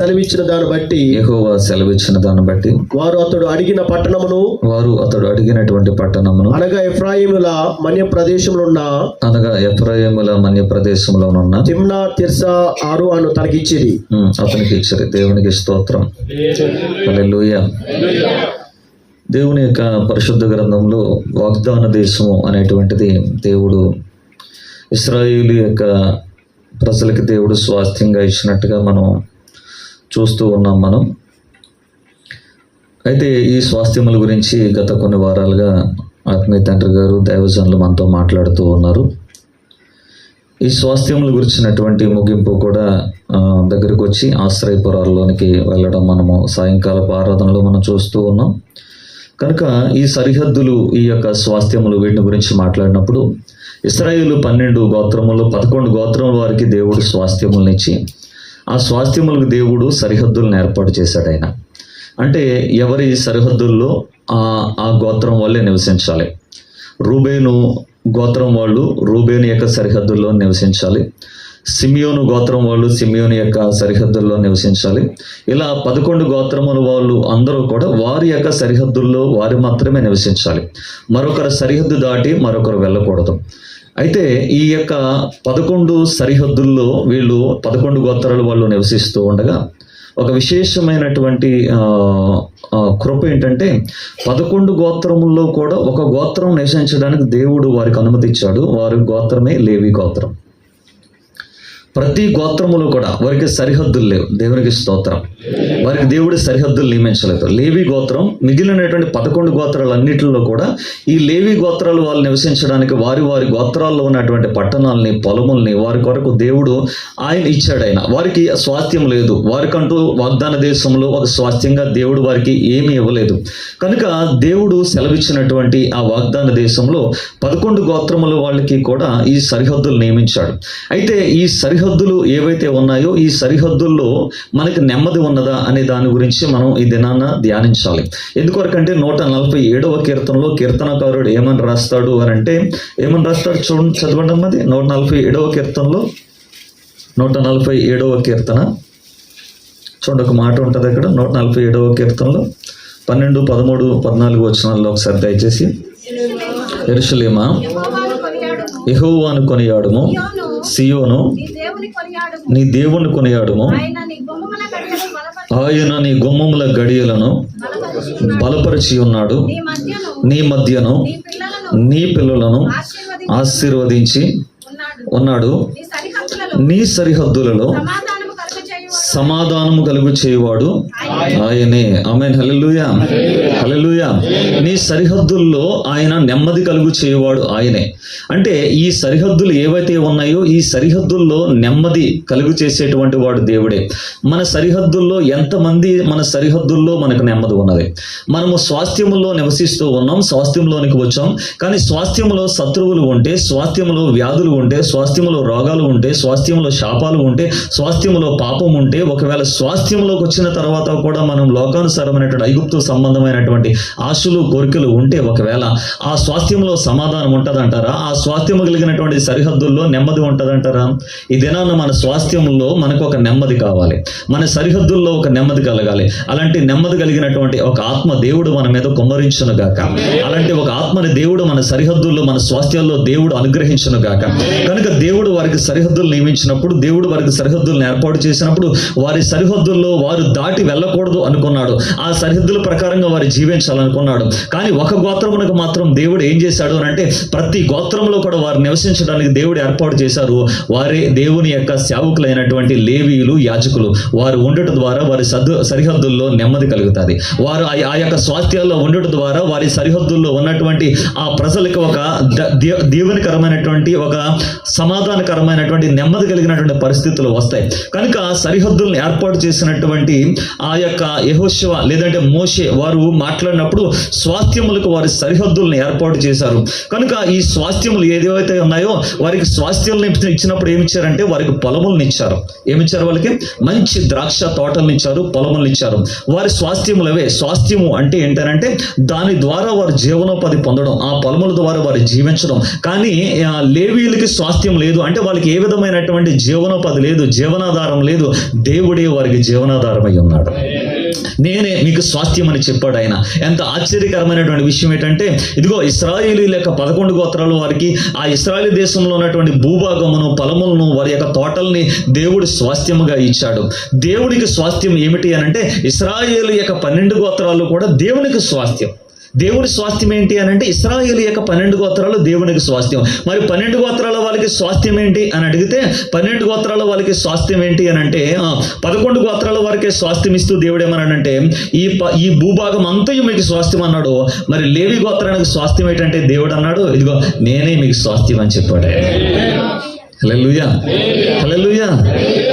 సెలవిచ్చిన దాన్ని బట్టి యెహోవా సెలవిచ్చిన దాన్ని బట్టి వారు అతడు అడిగినటువంటి పట్టణమును అనగా ఎఫ్రాయిముల మన్య ప్రదేశంలోనున్న తిమ్నా తిర్సా ఆరు అను తనకిచ్చిరి. అతనికి ఇచ్చిరి. దేవునికి స్తోత్రం. హల్లెలూయా. దేవుని యొక్క పరిశుద్ధ గ్రంథంలో వాగ్దాన దేశము అనేటువంటిది దేవుడు ఇశ్రాయేలు యొక్క ప్రజలకి దేవుడు స్వాస్థ్యంగా ఇచ్చినట్టుగా మనం చూస్తూ ఉన్నాం. అయితే ఈ స్వాస్థ్యముల గురించి గత కొన్ని వారాలుగా ఆత్మీయ తండ్రి గారు దైవజనులు మనతో మాట్లాడుతూ ఉన్నారు. ఈ స్వాస్థ్యముల గురించినటువంటి ముగింపు కూడా దగ్గరికి వచ్చి ఆశ్రయపురాల్లోనికి వెళ్ళడం మనము సాయంకాలపు ఆరాధనలో మనం చూస్తూ ఉన్నాం. కనుక ఈ సరిహద్దులు, ఈ యొక్క స్వాస్థ్యములు, వీటిని గురించి మాట్లాడినప్పుడు ఇశ్రాయేలు 12 గోత్రములు 11 గోత్రముల వారికి దేవుడు స్వాస్థ్యములను ఇచ్చి ఆ స్వాస్థ్యములకు దేవుడు సరిహద్దులను ఏర్పాటు చేశాడు. ఆయన అంటే ఎవరి సరిహద్దుల్లో ఆ గోత్రం వాళ్ళే నివసించాలి. రూబేను గోత్రం వాళ్ళు రూబేను యొక్క సరిహద్దుల్లో నివసించాలి. సిమియోను గోత్రం వాళ్ళు సిమియోను యొక్క సరిహద్దుల్లో నివసించాలి. ఇలా 11 గోత్రముల వాళ్ళు అందరూ కూడా వారి యొక్క సరిహద్దుల్లో వారు మాత్రమే నివసించాలి. మరొకరు సరిహద్దు దాటి మరొకరు వెళ్ళకూడదు. అయితే ఈ యొక్క 11 సరిహద్దుల్లో వీళ్ళు 11 గోత్రాలు వాళ్ళు నివసిస్తూ ఉండగా ఒక విశేషమైనటువంటి కృప ఏంటంటే 11 గోత్రముల్లో కూడా ఒక గోత్రం నివసించడానికి దేవుడు వారికి అనుమతి ఇచ్చాడు. వారి గోత్రమే లేవి గోత్రం. ప్రతి గోత్రములో కూడా వారికి సరిహద్దులు లేవు. దేవునికి స్తోత్రం. వారికి దేవుడి సరిహద్దులు నియమించలేదు. లేవి గోత్రం మిగిలినటువంటి 11 గోత్రాలన్నింటిలో కూడా ఈ లేవి గోత్రాలు వాళ్ళు నివసించడానికి వారి గోత్రాల్లో ఉన్నటువంటి పట్టణాలని, పొలముల్ని వారి కొరకు దేవుడు ఆయన ఇచ్చాడు. ఆయన వారికి స్వాస్థ్యం లేదు. వారికంటూ వాగ్దాన దేశంలో ఒక స్వాస్థ్యంగా దేవుడు వారికి ఏమీ ఇవ్వలేదు. కనుక దేవుడు సెలవిచ్చినటువంటి ఆ వాగ్దాన దేశంలో 11 గోత్రముల వాళ్ళకి కూడా ఈ సరిహద్దులు నియమించాడు. అయితే ఈ సరిహద్దులు ఏవైతే ఉన్నాయో ఈ సరిహద్దుల్లో మనకి నెమ్మది ఉన్నదా అనే దాని గురించి మనం ఈ దినాన ధ్యానించాలి. ఎందుకొరకంటే 147వ కీర్తనలో కీర్తనకారుడు ఏమని రాస్తాడు అని అంటే, ఏమని రాస్తాడు చూడండి, చదవండి అన్నది. 147వ కీర్తనలో 147వ కీర్తన చూడండి, ఒక మాట ఉంటుంది అక్కడ. 147వ కీర్తనలో 12, 13, 14 వచనాల్లో ఒకసారి దయచేసి. యెరూషలేమా యెహోవాను కొనియాడుము, సియోను నీ దేవుని కొనియాడుము, ఆయన నీ గుమ్మముల గడియలను బలపరిచి ఉన్నాడు, నీ మధ్యను నీ పిల్లలను ఆశీర్వదించి ఉన్నాడు, నీ సరిహద్దులలో సమాధానము కలుగు చేయవాడు ఆయనే. ఆమేన్. హల్లెలూయా, హల్లెలూయా. నీ సరిహద్దుల్లో ఆయన నెమ్మది కలుగు చేయవాడు ఆయనే. అంటే ఈ సరిహద్దులు ఏవైతే ఉన్నాయో ఈ సరిహద్దుల్లో నెమ్మది కలుగు చేసేటువంటి వాడు దేవుడే. మన సరిహద్దుల్లో ఎంతమంది మన సరిహద్దుల్లో మనకు నెమ్మది ఉన్నది. మనము స్వాస్థ్యములో నివసిస్తూ ఉన్నాం, స్వాస్థ్యంలోనికి వచ్చాం. కానీ స్వాస్థ్యములో శత్రువులు ఉంటే, స్వాస్థ్యములో వ్యాధులు ఉంటే, స్వాస్థ్యములో రోగాలు ఉంటే, స్వాస్థ్యములో శాపాలు ఉంటే, స్వాస్థ్యములో పాపం ఉంటే, ఒకవేళ స్వాస్థ్యంలోకి వచ్చిన తర్వాత కూడా మనం లోకానుసారమైనటువంటి ఐగుప్తు సంబంధమైనటువంటి ఆశలు కోరికలు ఉంటే ఒకవేళ ఆ స్వాస్థ్యంలో సమాధానం ఉంటుందంటారా? ఆ స్వాస్థ్యము కలిగినటువంటి సరిహద్దుల్లో నెమ్మది ఉంటుందంటారా? ఈ దినాన్న మన స్వాస్థ్యంలో మనకు ఒక నెమ్మది కావాలి. మన సరిహద్దుల్లో ఒక నెమ్మది కలగాలి. అలాంటి నెమ్మది కలిగినటువంటి ఒక ఆత్మ దేవుడు మన మీద కుమ్మరించును గాక. అలాంటి ఒక ఆత్మని దేవుడు మన సరిహద్దుల్లో, మన స్వాస్థ్యాల్లో దేవుడు అనుగ్రహించును గాక. కనుక దేవుడు వారికి సరిహద్దులు నియమించినప్పుడు, దేవుడు వారికి సరిహద్దులను ఏర్పాటు చేసినప్పుడు వారి సరిహద్దుల్లో వారు దాటి వెళ్ళకూడదు అనుకున్నాడు. ఆ సరిహద్దుల ప్రకారంగా వారు జీవించాలనుకున్నాడు. కానీ ఒక గోత్రమునకు మాత్రం దేవుడు ఏం చేశాడు అని అంటే, ప్రతి గోత్రంలో కూడా వారు నివసించడానికి దేవుడు ఏర్పాటు చేశారు. వారే దేవుని యొక్క సేవకులైనటువంటి లేవీయులు, యాజకులు. వారు ఉండటం ద్వారా వారి సరిహద్దుల్లో నెమ్మది కలుగుతుంది. వారు ఆ యొక్క స్వాస్థ్యాల్లో ఉండటం ద్వారా వారి సరిహద్దుల్లో ఉన్నటువంటి ఆ ప్రజలకు ఒక దీవెనకరమైనటువంటి, ఒక సమాధానకరమైనటువంటి, నెమ్మది కలిగినటువంటి పరిస్థితులు వస్తాయి. కనుక సరిహద్దులను ఏర్పాటు చేసినటువంటి ఆ యొక్క యెహోషువ లేదంటే మోషే వారు మాట్లాడినప్పుడు స్వాస్థ్యములకు వారి సరిహద్దులను ఏర్పాటు చేశారు. కనుక ఈ స్వాస్థ్యములు ఏదైతే ఉన్నాయో వారికి స్వాస్థ్యాలను ఇచ్చినప్పుడు ఏమిచ్చారంటే వారికి పొలములను ఇచ్చారు. ఏమిచ్చారు? వాళ్ళకి మంచి ద్రాక్ష తోటలను ఇచ్చారు, పొలములను ఇచ్చారు. వారి స్వాస్థ్యములవే. స్వాస్థ్యము అంటే ఏంటంటే దాని ద్వారా వారు జీవనోపాధి పొందడం, ఆ పొలముల ద్వారా వారు జీవించడం. కానీ లేవీయులకి స్వాస్థ్యం లేదు. అంటే వాళ్ళకి ఏ విధమైనటువంటి జీవనోపాధి లేదు, జీవనాధారం లేదు, దేవుడే వారికి జీవనాధారమై ఉన్నాడు. నేనే మీకు స్వాస్థ్యం అని చెప్పాడు ఆయన. ఎంత ఆశ్చర్యకరమైనటువంటి విషయం ఏంటంటే, ఇదిగో ఇశ్రాయేలీయుల యొక్క 11 గోత్రాల వారికి ఆ ఇశ్రాయేలు దేశంలో ఉన్నటువంటి భూభాగమును, పొలములను, వారి యొక్క తోటల్ని దేవుడు స్వాస్థ్యముగా ఇచ్చాడు. దేవుడికి స్వాస్థ్యం ఏమిటి అని అంటే, ఇశ్రాయేలు యొక్క 12 గోత్రాలు కూడా దేవునికి స్వాస్థ్యం. దేవుడి స్వాస్థ్యం ఏంటి అని అంటే, ఇశ్రాయేలు యొక్క 12 గోత్రాలు దేవునికి స్వాస్థ్యం. మరి 12 గోత్రాల వాళ్ళకి స్వాస్థ్యం ఏంటి అని అడిగితే, 12 గోత్రాల వాళ్ళకి స్వాస్థ్యం ఏంటి అని అంటే 11 గోత్రాల వారికి స్వాస్థ్యం ఇస్తూ దేవుడు ఏమన్నాడంటే, ఈ భూభాగం అంతయు మీకు స్వాస్థ్యం అన్నాడు. మరి లేవి గోత్రానికి స్వాస్థ్యం ఏంటంటే దేవుడు అన్నాడు, ఇదిగో నేనే మీకు స్వాస్థ్యం అని చెప్పాడు. హల్లెలూయా, హల్లెలూయా.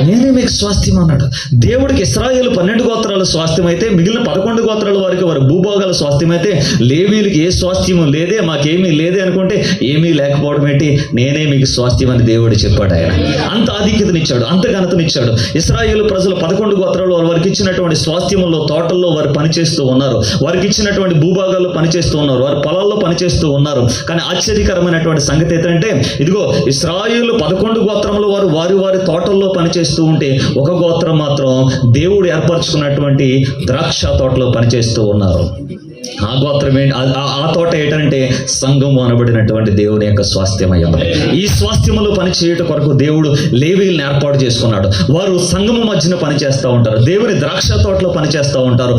నేనే మీకు స్వాస్థ్యం అన్నాడు. దేవుడికి ఇశ్రాయేలు 12 గోత్రాలు స్వాస్థ్యం అయితే, మిగిలిన 11 గోత్రాల వారికి వారి భూభాగాల స్వాస్థ్యం అయితే, లేవీలకి ఏ స్వాస్థ్యము లేదే, మాకేమీ లేదే అనుకుంటే, ఏమీ లేకపోవడం ఏంటి, నేనే మీకు స్వాస్థ్యం అని దేవుడు చెప్పాడు. ఆయన అంత ఆధిక్యతనిచ్చాడు, అంత ఘనతనిచ్చాడు. ఇశ్రాయేలు ప్రజలు 11 గోత్రాలు వారికి ఇచ్చినటువంటి స్వాస్థ్యముల్లో, తోటల్లో వారు పనిచేస్తూ ఉన్నారు, వారికి ఇచ్చినటువంటి భూభాగాల్లో పనిచేస్తూ ఉన్నారు, వారి పొలాల్లో పనిచేస్తూ ఉన్నారు. కానీ ఆశ్చర్యకరమైనటువంటి సంగతి ఏంటంటే, ఇదిగో ఇశ్రాయేలు 11 గోత్రములు వారి తోటల్లో పనిచేస్తూ ఉంటే, ఒక గోత్రం మాత్రం దేవుడు ఏర్పరచుకున్నటువంటి ద్రాక్ష తోటలో పనిచేస్తూ ఉన్నారు. ఆ గోత్రం ఆ తోట ఏంటంటే సంఘము అనబడినటువంటి దేవుని యొక్క స్వాస్థ్యమై ఉన్నది. ఈ స్వాస్థ్యములు పని చేయుట కొరకు దేవుడు లేవీయులను ఏర్పాటు చేసుకున్నాడు. వారు సంఘము మధ్యన పనిచేస్తూ ఉంటారు, దేవుని ద్రాక్ష తోటలో పనిచేస్తూ ఉంటారు,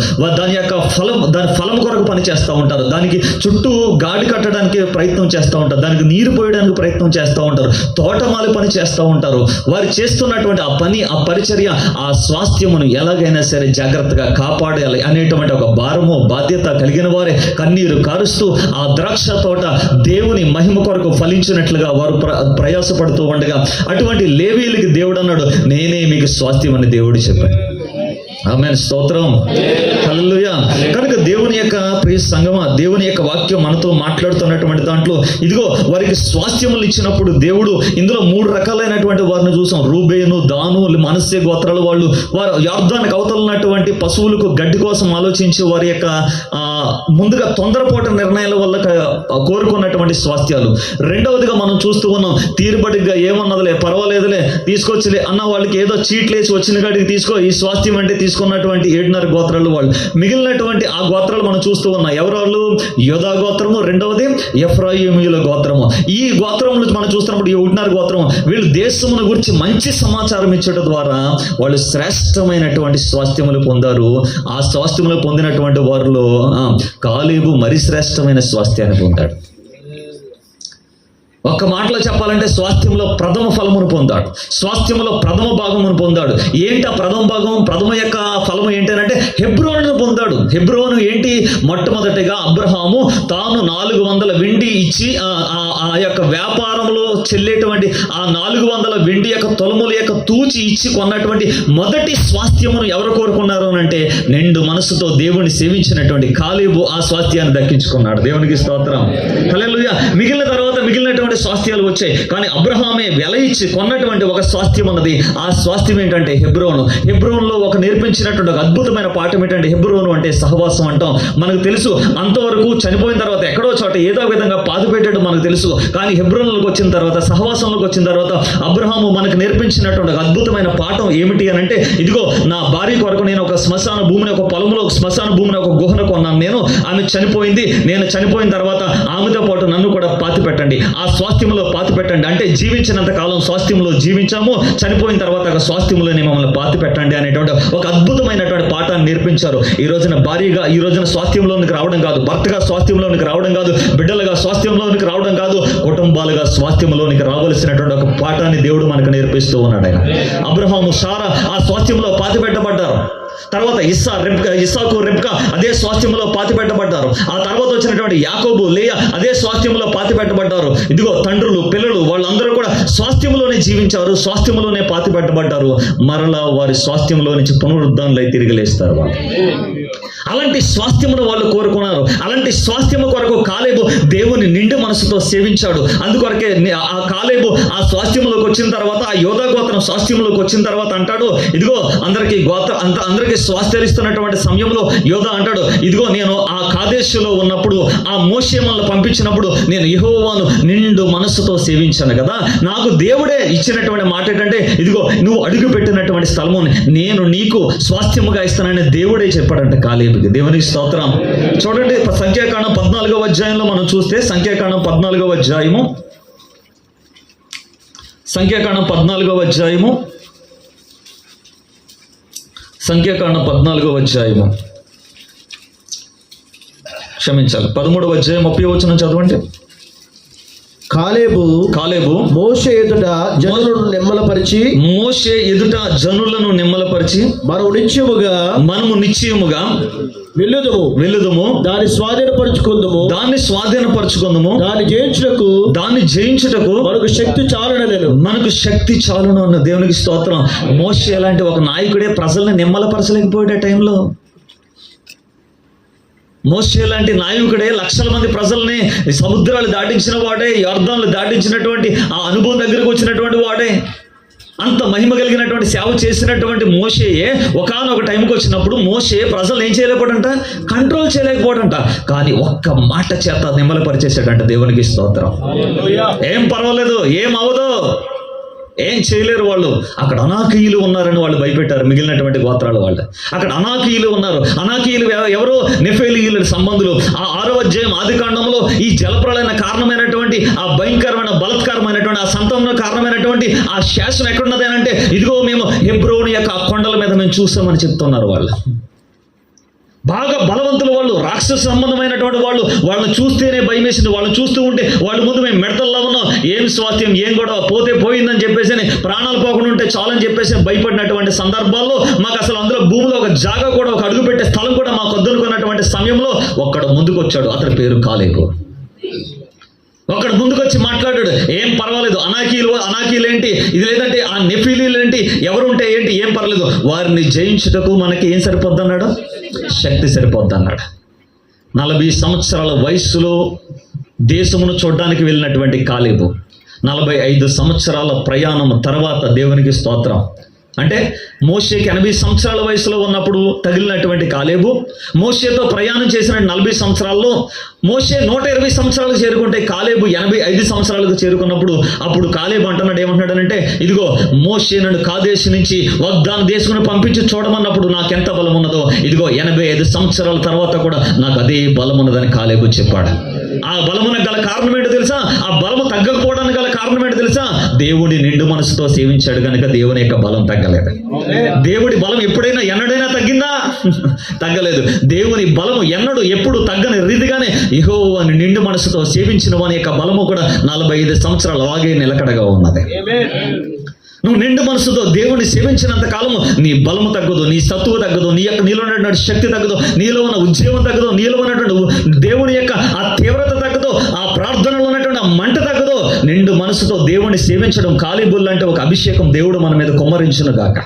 దాని ఫలం కొరకు పనిచేస్తూ ఉంటారు, దానికి చుట్టూ గాడి కట్టడానికి ప్రయత్నం చేస్తూ ఉంటారు, దానికి నీరు పోయడానికి ప్రయత్నం చేస్తూ ఉంటారు, తోటమాలి పని చేస్తూ ఉంటారు. వారు చేస్తున్నటువంటి ఆ పని, ఆ పరిచర్య, ఆ స్వాస్థ్యమును ఎలాగైనా సరే జాగ్రత్తగా కాపాడాలి అనేటువంటి ఒక భారము, బాధ్యత కలిగిన వారే కన్నీరు కారుస్తూ ఆ ద్రాక్ష తోట దేవుని మహిమ కొరకు ఫలించినట్లుగా వారు ప్రయాసపడుతూ ఉండగా, అటువంటి లేవీయులకి దేవుడు అన్నాడు, నేనే మీకు స్వాస్థ్యం అని దేవుడు చెప్పాడు. ఆమేన్, స్తోత్రం, హల్లెలూయా. కనుక దేవుని యొక్క ప్రియ సంగమా, దేవుని యొక్క వాక్యం మనతో మాట్లాడుతున్నటువంటి దాంట్లో ఇదిగో వారికి స్వాస్థ్యములు ఇచ్చినప్పుడు దేవుడు ఇందులో 3 రకాలైనటువంటి వారిని చూసాం. రూబేను, దాను, మనస్సే గోత్రాల వాళ్ళు, వారు యొర్దానికి అవతలన్నటువంటి పశువులకు గడ్డి కోసం ఆలోచించి వారి యొక్క ముందుగా తొందరపాటు నిర్ణయాల వల్ల కోరుకున్నటువంటి స్వాస్థ్యాలు. రెండవదిగా మనం చూస్తూ ఉన్నాం, తీరుబడిగా ఏమన్నదిలే, పర్వాలేదులే, తీసుకొచ్చిలే అన్న వాళ్ళకి ఏదో చీట్లేసి వచ్చిన కాడికి తీసుకో, ఈ స్వాస్థ్యం అంటే తీసుకున్నటువంటి 7.5 గోత్రాలు వాళ్ళు. మిగిలినటువంటి ఆ గోత్రాలు మనం చూస్తూ ఉన్నాం. ఎవరు? యోధా గోత్రము, రెండవది ఎఫ్రాయిమీయుల గోత్రము. ఈ గోత్రములు మనం చూస్తున్నప్పుడు ఈ 1.5 గోత్రము, వీళ్ళు దేశమును గురించి మంచి సమాచారం ఇచ్చడం ద్వారా వాళ్ళు శ్రేష్టమైనటువంటి స్వాస్థ్యములు పొందారు. ఆ స్వాస్థ్యములు పొందినటువంటి వారిలో కాలేబు మరి శ్రేష్టమైన స్వాస్థ్యాన్ని పొందాడు. ఒక్క మాటలో చెప్పాలంటే స్వాస్థ్యంలో ప్రథమ ఫలమును పొందాడు, స్వాస్థ్యంలో ప్రథమ భాగమును పొందాడు. ఏంటి ఆ ప్రథమ భాగం, ప్రథమ యొక్క ఫలము ఏంటంటే హెబ్రోనును పొందాడు. హెబ్రోను ఏంటి? మొట్టమొదటిగా అబ్రహాము తాను 400 వెండి ఇచ్చి ఆ యొక్క వ్యాపారంలో చెల్లేటువంటి ఆ 400 వెండి యొక్క తొలముల యొక్క తూచి ఇచ్చి కొన్నటువంటి మొదటి స్వాస్థ్యమును ఎవరు కోరుకున్నారు అంటే, నిండు మనసుతో దేవుని సేవించినటువంటి కాలేబు ఆ స్వాస్థ్యాన్ని దక్కించుకున్నాడు. దేవునికి స్తోత్రం, హల్లెలూయా. మిగిలినటువంటి స్వాస్థ్యాలు వచ్చాయి, కానీ అబ్రహామే వెల ఇచ్చి కొన్నటువంటి ఒక స్వాస్థ్యం ఉన్నది. ఆ స్వాస్థ్యం ఏంటంటే హెబ్రోను. హెబ్రోన్లో ఒక నేర్పించినటువంటి ఒక అద్భుతమైన పాఠం ఏంటంటే, హెబ్రోను అంటే సహవాసం అంటాం. మనకు తెలుసు, అంతవరకు చనిపోయిన తర్వాత ఎక్కడో చోట ఏదో విధంగా పాతి పెట్టడం మనకు తెలుసు. కానీ హెబ్రోన్లోకి వచ్చిన తర్వాత, సహవాసంలోకి వచ్చిన తర్వాత అబ్రహాము మనకు నేర్పించినటువంటి ఒక అద్భుతమైన పాఠం ఏమిటి అని అంటే, ఇదిగో నా భార్య కొరకు నేను ఒక శ్మశాన భూమిని, ఒక పొలంలో ఒక శ్మశాన భూమిని, ఒక గుహను కొన్నాను. ఆమె చనిపోయింది, నేను చనిపోయిన తర్వాత ఆమెతో పాటు నన్ను కూడా పాతి పెట్టండి, ఆ స్వాస్థ్యంలో పాతి పెట్టండి. అంటే జీవించినంత కాలం స్వాస్థ్యంలో జీవించాము, చనిపోయిన తర్వాత స్వాస్థ్యంలోనే మమ్మల్ని పాతి పెట్టండి అనేటువంటి ఒక అద్భుతమైనటువంటి పాఠాన్ని నేర్పించారు. ఈ రోజున భార్యగా, ఈ రోజున స్వాస్థ్యంలోనికి రావడం కాదు, భర్తగా స్వాస్థ్యంలోనికి రావడం కాదు, బిడ్డలుగా స్వాస్థ్యంలోనికి రావడం కాదు, కుటుంబాలుగా స్వాస్థ్యంలోనికి రావలసినటువంటి ఒక పాఠాన్ని దేవుడు మనకు నేర్పిస్తూ ఉన్నాడు. ఆయన అబ్రహాము, సారా ఆ స్వాస్థ్యంలో పాతి పెట్టబడ్డారు. తర్వాత ఇస్సాకు, రెబ్కా అదే స్వాస్థ్యంలో పాతి పెట్టబడ్డారు. ఆ తర్వాత వచ్చినటువంటి యాకోబు, లేయా అదే స్వాస్థ్యంలో పాతి పెట్టబడ్డారు. ఇదిగో తండ్రులు, పిల్లలు వాళ్ళందరూ కూడా స్వాస్థ్యంలోనే జీవించారు, స్వాస్థ్యంలోనే పాతి పెట్టబడ్డారు. మరలా వారి స్వాస్థ్యంలో నుంచి పునరుద్ధరణలై తిరిగి లేస్తారు వాళ్ళు. అలాంటి స్వాస్థ్యమును వాళ్ళు కోరుకున్నారు. అలాంటి స్వాస్థ్యము కొరకు కాలేబు దేవుని నిండు మనసుతో సేవించాడు. అందుకొరకే ఆ కాలేబు ఆ స్వాస్థ్యములోకి వచ్చిన తర్వాత, ఆ యోధా గోత్రం స్వాస్థ్యములోకి వచ్చిన తర్వాత అంటాడు, ఇదిగో అందరికీ స్వాస్థ్యాలు ఇస్తున్నటువంటి సమయంలో యోధా అంటాడు, ఇదిగో నేను ఆ కాదేశులో ఉన్నప్పుడు ఆ మోషే మనల్ని పంపించినప్పుడు నేను యెహోవాను నిండు మనసుతో సేవించాను కదా, నాకు దేవుడే ఇచ్చినటువంటి మాట ఏంటంటే, ఇదిగో నువ్వు అడుగు పెట్టినటువంటి స్థలము నేను నీకు స్వాస్థ్యముగా ఇస్తానని దేవుడే చెప్పాడంట కాలేబుకి. దేవునికి స్తోత్రం. చూడండి, సంఖ్యాకాండం 14వ అధ్యాయంలో మనం చూస్తే, సంఖ్యాకాండం 14వ అధ్యాయము, సంఖ్యాకాండం 14వ అధ్యాయము, సంఖ్యాకాండం 14వ అధ్యాయము, క్షమించాలి, 13వ అధ్యాయం 30వ వచనం చదవండి. కాలేబు మోషే ఎదుట జనులను నిమ్మలపరిచి మనము నిశ్చయముగా వెళ్ళుదుము, దాన్ని స్వాధీనపరచుకుందుము, దాన్ని జయించుటకు మనకు శక్తి చాలును అన్న దేవునికి స్తోత్రం. మోషే అలాంటి ఒక నాయకుడే ప్రజల్ని నిమ్మలపరచలేకపోయాడు. ఆ టైంలో మోషే లాంటి నాయకుడే లక్షల మంది ప్రజల్ని సముద్రాలు దాటించిన వాడే, యొర్దాన్లు దాటించినటువంటి ఆ అనుభవం దగ్గరకు వచ్చినటువంటి వాడే, అంత మహిమ కలిగినటువంటి సేవ చేసినటువంటి మోషేయే ఒకానొక టైంకి వచ్చినప్పుడు మోషే ప్రజలు ఏం చేయలేకపోడంట, కంట్రోల్ చేయలేకపోడంట. కానీ ఒక్క మాట చేత నిమ్మలపరిచేసాడంట. దేవునికి స్తోత్రం. ఏం పర్వాలేదు, ఏం అవదు, ఏం చేయలేరు వాళ్ళు. అక్కడ అనాకీయులు ఉన్నారని వాళ్ళు భయపెట్టారు, మిగిలినటువంటి గోత్రాల వాళ్ళు. అక్కడ అనాకీయులు ఉన్నారు. అనాకీయులు ఎవరో నెఫేలీయుల సంబంధులు. ఆ 6వ అధ్యాయం ఆదికాండంలో ఈ జలప్రళయన కారణమైనటువంటి ఆ భయంకరమైన బలత్కారమైనటువంటి ఆ సంతానం కారణమైనటువంటి ఆ శాసనం ఎక్కడున్నది అంటే, ఇదిగో మేము హెబ్రోను యొక్క ఆ కొండల మీద మేము చూసామని చెప్తున్నారు వాళ్ళు. బాగా బలవంతులు వాళ్ళు, రాక్షస సంబంధమైనటువంటి వాళ్ళు. వాళ్ళని చూస్తేనే భయం వేసింది. వాళ్ళని చూస్తూ ఉంటే వాళ్ళ ముందు మేము మెడతల్లో ఉన్నాం, ఏం స్వాస్థ్యం, ఏం గొడవ, పోతే పోయిందని చెప్పేసి, ప్రాణాలు పోకుండా ఉంటే చాలని చెప్పేసి భయపడినటువంటి సందర్భాల్లో మాకు అసలు అందులో భూమిలో ఒక జాగా కూడా, ఒక అడుగు పెట్టే స్థలం కూడా మాకు వద్దనుకున్నటువంటి సమయంలో ఒక్కడు ముందుకు వచ్చాడు. అతని పేరు కాలేబు. ఒక్కడు ముందుకు వచ్చి మాట్లాడాడు, ఏం పర్వాలేదు, అనాకీలు ఏంటి, ఇది లేదంటే ఆ నెఫీలీలు ఏంటి, ఎవరుంటే ఏంటి, ఏం పర్లేదు, వారిని జయించుటకు మనకి ఏం సరిపోద్ది అన్నాడు, శక్తి సరిపోద్ది అన్నాడు. 40 సంవత్సరాల వయస్సులో దేశమును చూడడానికి వెళ్ళినటువంటి కాలేబు 45 సంవత్సరాల ప్రయాణం తర్వాత, దేవునికి స్తోత్రం, అంటే మోషేకి 80 సంవత్సరాల వయసులో ఉన్నప్పుడు తగిలినటువంటి కాలేబు మోషేతో ప్రయాణం చేసిన 40 సంవత్సరాల్లో మోషే 120 సంవత్సరాలకు చేరుకుంటే కాలేబు 85 సంవత్సరాలకు చేరుకున్నప్పుడు అప్పుడు కాలేబు అంటున్నాడు, ఏమంటున్నాడనంటే, ఇదిగో మోషే నన్ను కాదేశు నుంచి వాగ్దాన దేశమును పంపించి చూడమన్నప్పుడు నాకెంత బలం ఉన్నదో, ఇదిగో 85 సంవత్సరాల తర్వాత కూడా నాకు అదే బలం ఉన్నదని కాలేబు చెప్పాడు. ఆ బలమున గల కారణం ఏంటో తెలుసా? ఆ బలము తగ్గకపోవడానికి గల కారణం ఏంటో తెలుసా? దేవుడి నిండు మనసుతో సేవించాడు కనుక దేవుని యొక్క బలం తగ్గలేదు. దేవుడి బలం ఎప్పుడైనా ఎన్నడైనా తగ్గిందా? తగ్గలేదు. దేవుని బలము ఎన్నడూ ఎప్పుడు తగ్గని రీతిగానే యెహోవాని నిండు మనసుతో సేవించిన వాని యొక్క బలము కూడా 45 సంవత్సరాలు అలాగే నిలకడగా ఉన్నది. నువ్వు నిండు మనసుతో దేవుని సేవించినంత కాలము నీ బలము తగ్గదు, నీ సత్తువ తగ్గదు, నీలో ఉన్నటువంటి శక్తి తగ్గదు, నీలో ఉన్న ఉద్యోగం తగ్గదు, నీలో ఉన్నటువంటి దేవుని యొక్క ఆ తీవ్రత తగ్గదు, ఆ ప్రార్థనలో ఉన్నటువంటి ఆ మంట తగ్గదు. నిండు మనసుతో దేవుని సేవించడం కాలేబుల్ అంటే ఒక అభిషేకం దేవుడు మన మీద కుమ్మరించును గాక.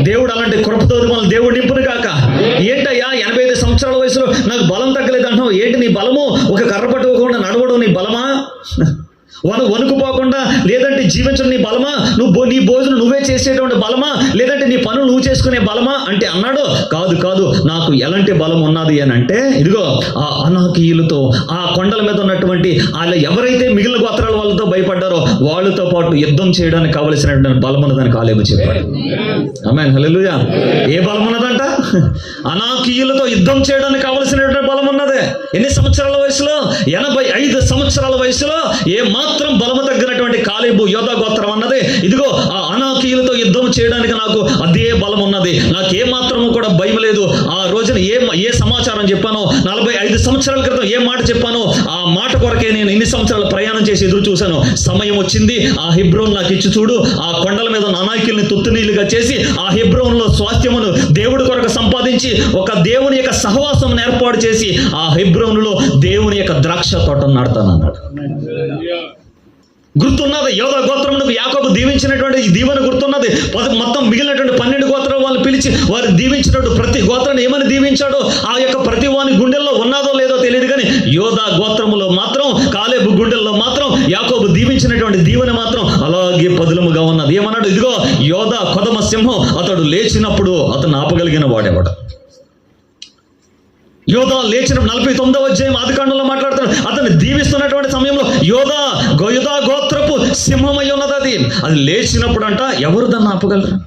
దేవుడు అలాంటి కృపతో మన దేవుడు నింపును గాక. ఏంటయ్యా 85 సంవత్సరాల వయసులో నాకు బలం తగ్గలేదు అంటున్నావు, ఏంటి నీ బలము? ఒక కర్ర పట్టుకోకుండా నడవడం నీ బలమా? వణుకుపోకుండా లేదంటే జీవించడం నీ బలమా? నీ భోజనం నువ్వే చేసేటువంటి బలమా? లేదంటే నీ పనులు నువ్వు చేసుకునే బలమా అంటే అన్నాడు, కాదు, నాకు ఎలాంటి బలం ఉన్నది అని అంటే, ఇదిగో ఆ అనాకీయులతో ఆ కొండల మీద ఉన్నటువంటి వాళ్ళ ఎవరైతే మిగిలిన గోత్రాల వాళ్ళతో భయపడ్డారో వాళ్ళతో పాటు యుద్ధం చేయడానికి కావలసినటువంటి బలం ఉన్నదని కాలేబు చెప్పాడు. ఆమేన్, హల్లెలూయా. ఏ బలం ఉన్నదంట? అనాకీయులతో యుద్ధం చేయడానికి కావలసినటువంటి బలం ఉన్నదే. ఎన్ని సంవత్సరాల వయసులో? 85 సంవత్సరాల వయసులో ఏ మాత్రం బలము తగ్గినటువంటి కాలేబు యోధా గోత్రం అన్నది, ఇదిగో ఆ అనాకీయులతో యుద్ధం చేయడానికి నాకు అదే బలం ఉన్నది, నాకు ఏ మాత్రము కూడా భయం లేదు. ఆ రోజున ఏ సమాచారం చెప్పానో, 45 సంవత్సరాల క్రితం ఏ మాట చెప్పానో ఆ మాట కొరకే నేను ఇన్ని సంవత్సరాలు ప్రయాణం చేసి ఎదురు చూశాను. సమయం వచ్చింది, ఆ హెబ్రోన్ నాకు ఇచ్చి చూడు. ఆ కొండల మీద అనాకీయుల్ని తుత్తునీలుగా చేసి ఆ హెబ్రోన్లో స్వాస్థ్యమును దేవుడి కొరకు సంపాదించి ఒక దేవుని యొక్క సహవాసం ఏర్పాటు చేసి ఆ హెబ్రోనులో దేవుని యొక్క ద్రాక్ష తోటను నాటుతానన్నాడు. గుర్తున్నది. యోధా గోత్రమునకు యాకోబు దీవించినటువంటి ఈ దీవెన గుర్తున్నది. మొత్తం మిగిలినటువంటి 12 గోత్రాలు వాళ్ళు పిలిచి వారు దీవించినట్టు ప్రతి గోత్రాన్ని ఏమని దీవించాడో ఆ యొక్క ప్రతి వాని గుండెల్లో ఉన్నదో లేదో తెలియదు, కానీ యోధా గోత్రములో మాత్రం, కాలేబు గుండెల్లో మాత్రం యాకోబు దీవించినటువంటి దీవెన మాత్రం అలాగే పదులముగా ఉన్నది. ఏమన్నాడు? ఇదిగో యోధా కొదమ సింహం, అతడు లేచినప్పుడు అతను ఆపగలిగిన వాడేవాడు. యోధా లేచిన 49వ అధ్యాయం ఆదికాండంలో మాట్లాడుతున్నాడు. అతను దీవిస్తున్నటువంటి సమయంలో యోధా గోత్రపు సింహమై ఉన్నది. అది లేచినప్పుడు అంట ఎవరు దాన్ని ఆపగలరు?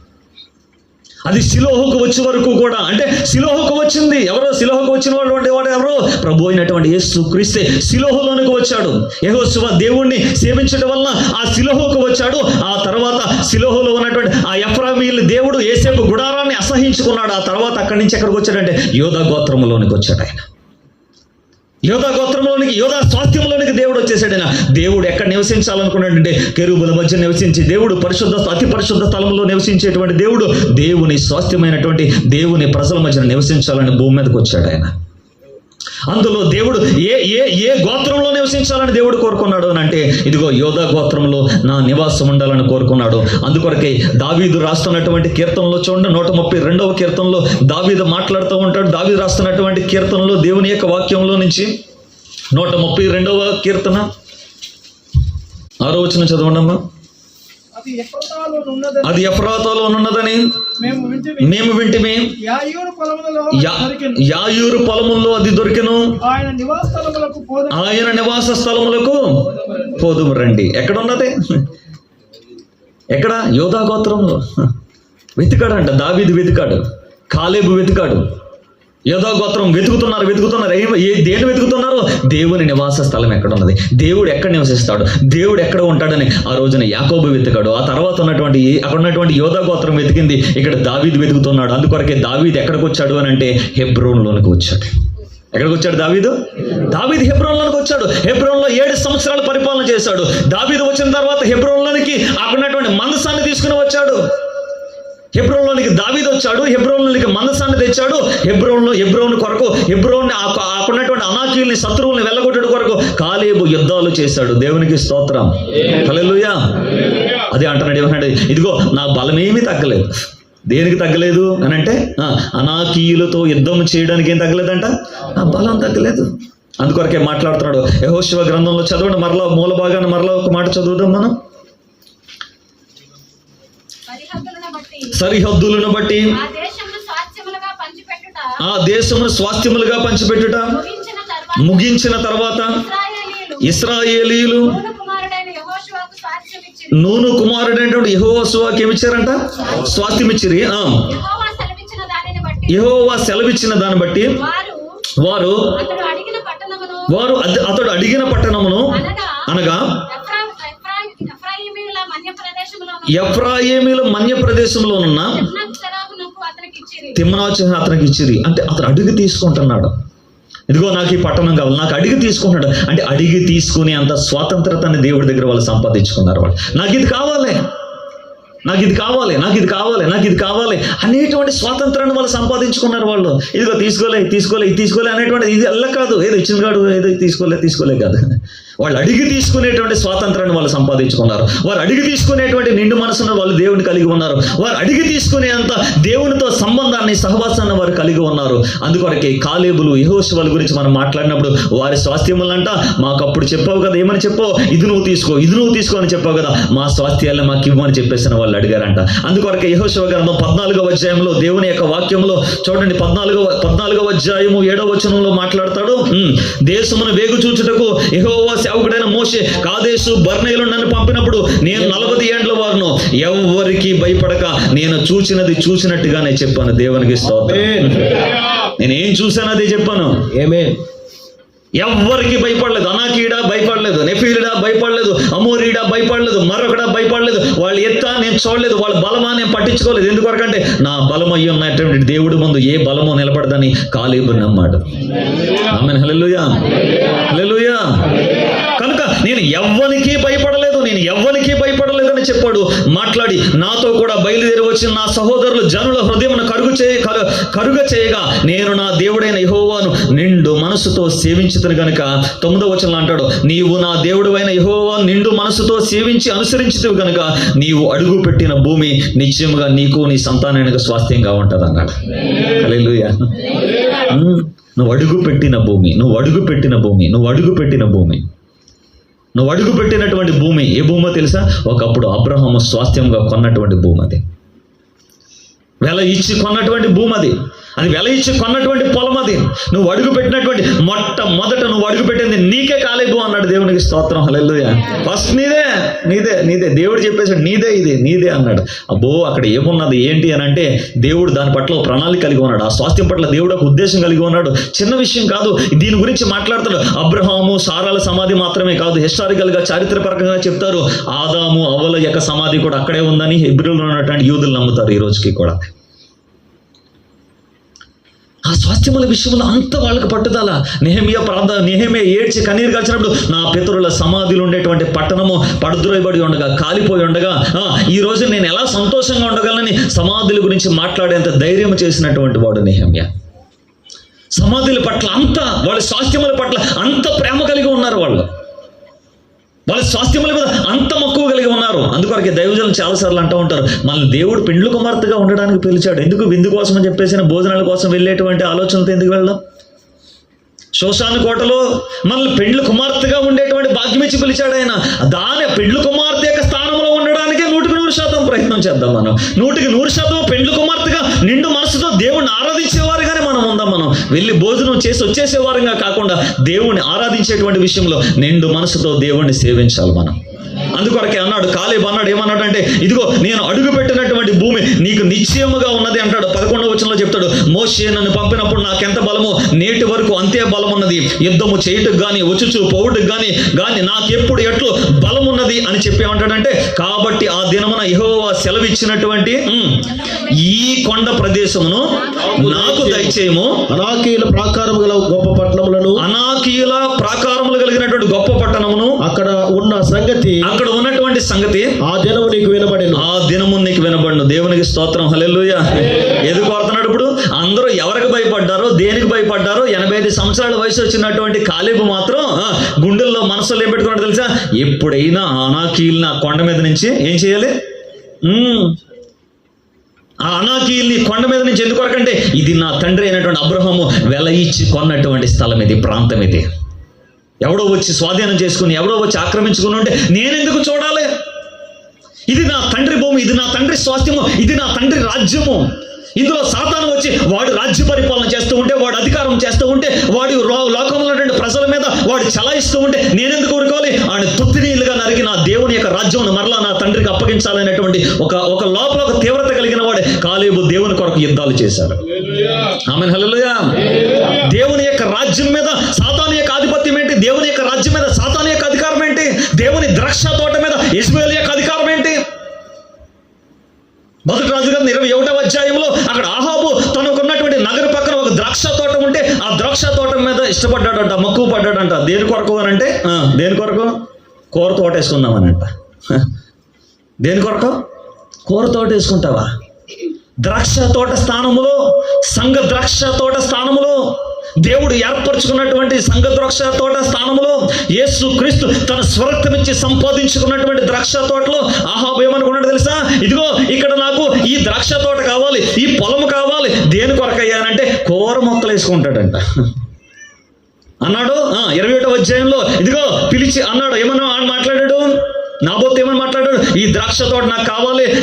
అది శిలోహుకు వచ్చే వరకు కూడా, అంటే శిలోహుకు వచ్చింది. ఎవరో శిలోహుకు వచ్చిన వాడు ఎవరో? ప్రభు అయినటువంటి యేసు క్రీస్తే శిలోహులోనికి వచ్చాడు. యెహోషువ దేవుణ్ణి సేవించడం వలన ఆ శిలోహుకు వచ్చాడు. ఆ తర్వాత శిలోహులో ఉన్నటువంటి ఆ ఎఫ్రాయిమీయుల దేవుడు యేసేపు గుడారాన్ని అసహించుకున్నాడు. ఆ తర్వాత అక్కడి నుంచి ఎక్కడికి వచ్చాడంటే యోధా గోత్రములోనికి వచ్చాడు ఆయన. యోధా గోత్రంలోనికి, యోధా స్వాస్థ్యంలోనికి దేవుడు వచ్చేసాడు. ఆయన దేవుడు ఎక్కడ నివసించాలనుకున్నాడంటే కెరూబుల మధ్య నివసించి దేవుడు అతి పరిశుద్ధ స్థలంలో నివసించేటువంటి దేవుడు దేవుని స్వాస్థ్యమైనటువంటి దేవుని ప్రజల మధ్య నివసించాలని భూమి మీదకి వచ్చాడు ఆయన. అందులో దేవుడు ఏ గోత్రంలో నివసించాలని దేవుడు కోరుకున్నాడు అని అంటే ఇదిగో యోధా గోత్రంలో నా నివాసం ఉండాలని కోరుకున్నాడు. అందుకొరకే దావీదు రాస్తున్నటువంటి కీర్తనలో చూడండి, 132వ కీర్తనలో దావీదు మాట్లాడుతూ ఉంటాడు. దావీదు రాస్తున్నటువంటి కీర్తనలో దేవుని యొక్క వాక్యంలో నుంచి 132వ కీర్తన 6వ వచనం చదవండమ్మా. అది ఎఫ్రాతాలో ఉన్నదని మేము వింటిమి, యాయూరు పొలముల్లో అది దొరికెను, ఆయన నివాస స్థలములకు పోదుము రండి. ఎక్కడ ఉన్నది? ఎక్కడ? యోధా గోత్రంలో. వెతికాడంట దావీదు, వెతికాడు, కాలేబు వెతికాడు, యోధా గోత్రం వెతుకుతున్నారు. దేన్ని వెతుకుతున్నారు? దేవుని నివాస స్థలం ఎక్కడ ఉన్నది, దేవుడు ఎక్కడ నివసిస్తాడు, దేవుడు ఎక్కడ ఉంటాడని ఆ రోజున యాకోబు వెతికాడు. ఆ తర్వాత అక్కడ ఉన్నటువంటి యోధా గోత్రం వెతికింది, ఇక్కడ దావీదు వెతుకుతున్నాడు. అందుకొరకే దావీదు ఎక్కడికి వచ్చాడు అని అంటే హెబ్రోన్లోనికి వచ్చాడు. ఎక్కడికి వచ్చాడు దావీదు? దావీదు హెబ్రోన్లోనికి వచ్చాడు. హెబ్రోన్లో 7 సంవత్సరాలు పరిపాలన చేశాడు. దావీదు వచ్చిన తర్వాత హెబ్రోన్లోనికి అక్కడ ఉన్నటువంటి మందసాన్ని తీసుకుని వచ్చాడు. హెబ్రోన్లోనికి దావీదు వచ్చాడు. హెబ్రోన్లోనికి మందసాన్ని తెచ్చాడు. హెబ్రోన్ కొరకు అక్కడున్నటువంటి అనాకీల్ని, శత్రువుల్ని వెళ్ళగొట్టడం కొరకు కాలేబు యుద్ధాలు చేశాడు. దేవునికి స్తోత్రం, హల్లెలూయా. అదే అంటున్నాడు, ఏమన్నాడు? ఇదిగో నా బలమేమీ తగ్గలేదు. దేనికి తగ్గలేదు అని అంటే అనాకీయులతో యుద్ధం చేయడానికి ఏం తగ్గలేదంట, నా బలం తగ్గలేదు. అందుకొరకే మాట్లాడుతున్నాడు. యెహోషువ గ్రంథంలో చదవండి, మరలా మూల భాగాన్ని మరలా ఒక మాట చదువుదాం మనం. సరిహద్దులను బట్టి ఆ దేశమును స్వాస్థ్యములుగా పంచిపెట్టుట ముగించిన తర్వాత ఇశ్రాయేలీయులు నూను కుమారుడైనటువంటి యెహోషువకి ఏమిచ్చారంట? స్వాస్థ్యం ఇచ్చిరి. యెహోవా సెలవిచ్చిన దాన్ని బట్టి వారు అతడు అడిగిన పట్టణమును అనగా ఎఫ్రాయిమీయుల మన్య ప్రదేశంలో ఉన్న తిమ్నాతును అతనికి ఇచ్చిరి. అంటే అతను అడిగి తీసుకుంటున్నాడు. ఇదిగో నాకు ఈ పట్టణం కావాలి, నాకు అడిగి తీసుకుంటున్నాడు. అంటే అడిగి తీసుకుని అంత స్వాతంత్రతని దేవుడి దగ్గర వాళ్ళు సంపాదించుకున్నారు. వాళ్ళు నాకు ఇది కావాలి, నాకు ఇది కావాలి, నాకు ఇది కావాలి, నాకు ఇది కావాలి అనేటువంటి స్వాతంత్రాన్ని వాళ్ళు సంపాదించుకున్నారు. వాళ్ళు ఇదిగో తీసుకోలే అనేటువంటి ఇది అల్ల కాదు, ఏదో ఇచ్చిన కాదు, ఏదో తీసుకోలే కాదు. వాళ్ళు అడిగి తీసుకునేటువంటి స్వాతంత్రాన్ని వాళ్ళు సంపాదించుకున్నారు. వారు అడిగి తీసుకునేటువంటి నిండు మనసును వాళ్ళు దేవుని కలిగి ఉన్నారు. వారు అడిగి తీసుకునేంత దేవునితో సంబంధాన్ని, సహవాసాన్ని వారు కలిగి ఉన్నారు. అందుకొరకే కాలేబులు, యెహోషువల గురించి మనం మాట్లాడినప్పుడు వారి స్వాస్థ్యములంట మాకు అప్పుడు చెప్పావు కదా, ఏమని చెప్పావు? ఇది నువ్వు తీసుకో అని చెప్పావు కదా, మా స్వాస్థ్యాలను మాకు ఇవ్వమని చెప్పేసిన వాళ్ళు అడిగారంట. అందుకొరకే యెహోషువ గ్రంథం 14వ అధ్యాయంలో దేవుని యొక్క వాక్యంలో చూడండి, 14వ అధ్యాయము 7వ వచనంలో మాట్లాడతాడు. దేశమును వేగు చూచుటకు యెహోవా సేవకుడైన మోషే కాదేశు బర్నేలు నన్ను పంపినప్పుడు నేను 40 ఏండ్ల వారును ఎవరికి భయపడక నేను చూసినట్టుగానే చెప్పాను. దేవునికి స్తోత్రం. నేనేం చూశాను అదే చెప్పాను. ఎవ్వరికి భయపడలేదు. అనాకీడా భయపడలేదు, నెఫీలుడా భయపడలేదు, అమోరీడా భయపడలేదు, మరొకడా భయపడలేదు. వాళ్ళు నేను చూడలేదు, వాళ్ళ బలమా నేను పట్టించుకోలేదు. ఎందుకొరకంటే నా బలం అయ్యి ఉన్నటువంటి దేవుడి ముందు ఏ బలమో నిలబడదని కాలేబు నమ్మాడు. ఆమేన్, హల్లెలూయా, హల్లెలూయా. కనుక నేను ఎవ్వరికి భయపడలేదని చెప్పాడు. మాట్లాడి నాతో కూడా బయలుదేరి వచ్చిన నా సహోదరులు జనుల హృదయమును కరుగ చేయగా నేను నా దేవుడైన యెహోవా యెహోవాను నిండు మనసుతో సేవించుదును గనుక 9వ వచనంలో అంటాడు, నీవు నా దేవుడైన యెహోవాను నిండు మనసుతో సేవించి అనుసరించుదువు గనుక నీవు అడుగు పెట్టిన భూమి నిశ్చయముగా నీకు నీ సంతానానికి స్వాస్థ్యంగా ఉంటది అన్నాడు. హల్లెలూయా. నువ్వు అడుగు పెట్టిన భూమి, నువ్వు అడుగు పెట్టిన భూమి, నువ్వు అడుగు పెట్టిన భూమి, నువ్వు అడుగు పెట్టినటువంటి భూమి ఏ భూమో తెలుసా? ఒకప్పుడు అబ్రహాము స్వాస్థ్యంగా కొన్నటువంటి భూమి అది. వెల ఇచ్చి కొన్నటువంటి భూమి అది. అది వెల ఇచ్చి కొన్నటువంటి పొలం అది. నువ్వు అడుగు పెట్టినటువంటి మొట్టమొదట నువ్వు అడుగు పెట్టింది నీకే కాలేబు అన్నాడు. దేవునికి స్తోత్రం. హల్లెలూయా. ఫస్ట్ నీదే నీదే నీదే. దేవుడు చెప్పేసాడు నీదే, ఇది నీదే అన్నాడు. అబ్బో అక్కడ ఏమున్నది ఏంటి అని అంటే దేవుడు దాని పట్ల ప్రణాళిక కలిగి ఉన్నాడు. ఆ స్వాస్థ్యం పట్ల దేవుడు ఒక ఉద్దేశం కలిగి ఉన్నాడు. చిన్న విషయం కాదు. దీని గురించి మాట్లాడతాడు. అబ్రహాము సారాల సమాధి మాత్రమే కాదు, హిస్టారికల్ గా చారిత్రపరంగా చెప్తారు. ఆదాము అవ్వల యొక్క సమాధి కూడా అక్కడే ఉందని హెబ్రీలో ఉన్నటువంటి యూదులు నమ్ముతారు ఈ రోజుకి కూడా. ఆ స్వాస్థ్యముల విషయంలో అంత వాళ్ళకి పట్టుదల. నెహెమియా ఏడ్చి కన్నీరు కాల్చినప్పుడు నా పితరుల సమాధులు ఉండేటువంటి పట్టణము పడుద్రోయబడి ఉండగా, కాలిపోయి ఉండగా ఈ రోజు నేను ఎలా సంతోషంగా ఉండగలనని సమాధుల గురించి మాట్లాడేంత ధైర్యం చేసినటువంటి వాడు నెహెమియా. సమాధుల పట్ల అంత, వాళ్ళ స్వాస్థ్యముల పట్ల అంత ప్రేమ కలిగి ఉన్నారు. వాళ్ళ స్వాస్థ్యముల మీద అంత మక్కువ కలిగి ఉన్నారు. అందుకొరకే దైవజనులు చాలాసార్లు అంటూ ఉంటారు, మనల్ని దేవుడు పెండ్లు కుమార్తెగా ఉండడానికి పిలిచాడు. ఎందుకు? విందు కోసం అని చెప్పేసిన భోజనాల కోసం వెళ్ళేటువంటి ఆలోచనలతో ఎందుకు వెళ్ళడం? శోషాను కోటలో మనల్ని పెండ్లు కుమార్తెగా ఉండేటువంటి భాగ్యం ఇచ్చి పిలిచాడు ఆయన. దాని పెండ్లు కుమార్తె యొక్క స్థానంలో ఉండడానికి 100% ప్రయత్నం చేద్దాం. మనం 100% పెండ్లు కుమార్తెగా నిండు మనసుతో దేవుణ్ణి ఆరాధించేవారుగానే మనం ఉందాం. మనం వెళ్ళి భోజనం చేసి వచ్చేసేవారుగా కాకుండా దేవుణ్ణి ఆరాధించేటువంటి విషయంలో నిండు మనసుతో దేవుణ్ణి సేవించాలి మనం. అందుకొరకే అన్నాడు, కాలేబు అన్నాడు, ఏమన్నాడు అంటే, ఇదిగో నేను అడుగు పెట్టినటువంటి భూమి నీకు నిశ్చయముగా ఉన్నది అంటాడు. 11వ వచనంలో చెప్తాడు, మోషే నన్ను పంపినప్పుడు నాకెంత బలము, నేటి వరకు అంతే బలం ఉన్నది. యుద్ధము చేయుటకు గాని వచ్చుచు పోవుటకు గాని నాకెప్పుడు ఎట్లు బలం ఉన్నది అని చెప్పేమంటాడంటే, కాబట్టి ఆ దినమున యెహోవా సెలవిచ్చినటువంటి ఈ కొండ ప్రదేశమును నాకు దయచేయము. అనాకీయుల ప్రాకారము గల గొప్ప పట్టణములను, అనాకీయుల ప్రాకారములు కలిగినటువంటి గొప్ప పట్టణమును, అక్కడ ఉన్నటువంటి సంగతి ఆ దినము నీకు వినబడెను, ఆ దినము నీకు వినబడను. దేవునికి స్తోత్రం. హల్లెలూయా. ఎందుకు కోరుతున్నాడు? ఇప్పుడు అందరూ ఎవరికి భయపడ్డారో, దేనికి భయపడ్డారో, 85 సంవత్సరాల వయసు వచ్చినటువంటి కాలేబు మాత్రం గుండెల్లో మనసులో ఏం పెట్టుకున్నాడు తెలుసా? ఎప్పుడైనా అనాకీయుల్ని ఆ కొండ మీద నుంచి ఏం చేయాలి? ఆ అనాకీయుల్ని కొండ మీద నుంచి ఎందుకొరకంటే ఇది నా తండ్రి అయినటువంటి అబ్రహాము వెల ఇచ్చి కొన్నటువంటి స్థలం ఇది, ప్రాంతం ఇది. ఎవడో వచ్చి స్వాధీనం చేసుకుని, ఎవడో వచ్చి ఆక్రమించుకుని ఉంటే నేనెందుకు చూడాలి? ఇది నా తండ్రి భూమి, ఇది నా తండ్రి స్వాస్థ్యము, ఇది నా తండ్రి రాజ్యము. ఇందులో సాతాను వచ్చి వాడు రాజ్య పరిపాలన చేస్తూ ఉంటే, వాడు అధికారం చేస్తూ ఉంటే, వాడి లోకంలో ఉన్నటువంటి ప్రజల మీద వాడు చలాయిస్తూ ఉంటే నేనెందుకు ఊరుకోవాలి? ఆయన తుత్తినీలుగా నరికి నా దేవుని యొక్క రాజ్యం మరలా నా తండ్రికి అప్పగించాలనేటువంటి ఒక లోపల ఒక తీవ్రత కలిగిన వాడే కాలేబు దేవుని కొరకు యుద్ధాలు చేశారు. ఆమేన్. హల్లెలూయా. దేవుని యొక్క రాజ్యం మీద సాతాను యొక్క ఆధిపత్యం ఏంటి? దేవుని యొక్క రాజ్యం మీద సాతాను యొక్క అధికారం ఏంటి? దేవుని ద్రాక్ష తోట మీద ఇజ్రాయేల్ యొక్క అధికారం ఏంటి? మొదటి రాజుగారు 21వ అధ్యాయంలో అక్కడ ఆహాబు తనకున్నటువంటి నగర పక్కన ఒక ద్రాక్ష తోట ఉంటే ఆ ద్రాక్ష తోట మీద ఇష్టపడ్డాడంట, మక్కువ పడ్డాడంట. దేని కొరకు అని అంటే, దేని కొరకు? కూర తోట వేసుకుందామనంట. దేని కొరకు? కూర తోట వేసుకుంటావా? ద్రాక్ష తోట స్థానములో, సంఘ ద్రాక్ష తోట స్థానములో, దేవుడు ఏర్పరచుకున్నటువంటి సంఘ ద్రాక్ష తోట స్థానంలో యేసు క్రీస్తు తన స్వరక్తమిచ్చి సంపాదించుకున్నటువంటి ద్రాక్ష తోటలో ఆహాబు ఏమనుకున్నాడు తెలుసా? ఇదిగో ఇక్కడ నాకు ఈ ద్రాక్ష తోట కావాలి, ఈ పొలము కావాలి. దేని కొరకయ్యానంటే కూర మొక్కలు వేసుకుంటాడంట అన్నాడు. 21వ అధ్యాయంలో ఇదిగో పిలిచి అన్నాడు. ఏమన్నా మాట్లాడాడు? నాబోతు ఏమని మాట్లాడాడు? ఈ ద్రాక్ష తోట నాకు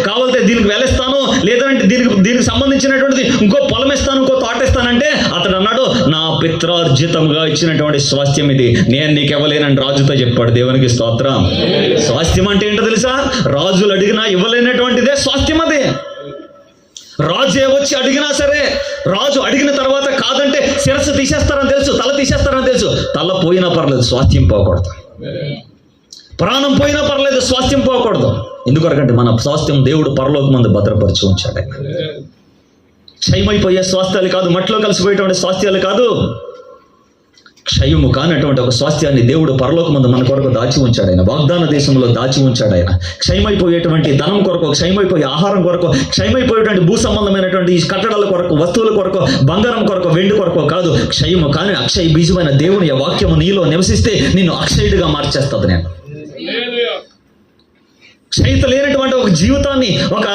కావాలితే దీనికి వెలేస్తాను, లేదంటే దీనికి సంబంధించినటువంటిది ఇంకో పొలం ఇస్తాను, ఇంకో తోట ఇస్తానంటే అతడు అన్నాడు, నా పిత్రార్జితంగా ఇచ్చినటువంటి స్వాస్థ్యం ఇది, నేను నీకు ఇవ్వలేనని రాజుతో చెప్పాడు. దేవునికి స్తోత్రం. స్వాస్థ్యం అంటే ఏంటో తెలుసా? రాజులు అడిగినా ఇవ్వలేనటువంటిదే స్వాస్థ్యం. అదే రాజే వచ్చి అడిగినా సరే, రాజు అడిగిన తర్వాత కాదంటే శిరస్సు తీసేస్తారని తెలుసు, తల తీసేస్తారని తెలుసు. తల పోయినా పర్లేదు, స్వాస్థ్యం పోకూడదు. ప్రాణం పోయినా పర్లేదు, స్వాస్థ్యం పోకూడదు. ఎందుకొరకంటే మన స్వాస్థ్యం దేవుడు పరలోకమందు భద్రపరిచి ఉంచాడు. క్షయమైపోయే స్వాస్థ్యాలు కాదు, మట్టిలో కలిసిపోయేటువంటి స్వాస్థ్యాలు కాదు. క్షయము కానటువంటి ఒక స్వాస్థ్యాన్ని దేవుడు పరలోకమందు మన కొరకు దాచి ఉంచాడు. ఆయన వాగ్దాన దేశంలో దాచి ఉంచాడు. ఆయన క్షయమైపోయేటువంటి ధనం కొరకు, క్షయమైపోయే ఆహారం కొరకు, క్షయమైపోయేటువంటి భూ సంబంధమైనటువంటి ఈ కట్టడాల కొరకు, వస్తువుల కొరకు, బంగారం కొరకు, వెండి కొరకు కాదు. క్షయము కానీ అక్షయ బీజమైన దేవుని వాక్యము నీలో నివసిస్తే నిన్ను అక్షయుడిగా మార్చేస్తుంది. నేను క్షయిత లేనటువంటి ఒక జీవితాన్ని, ఒక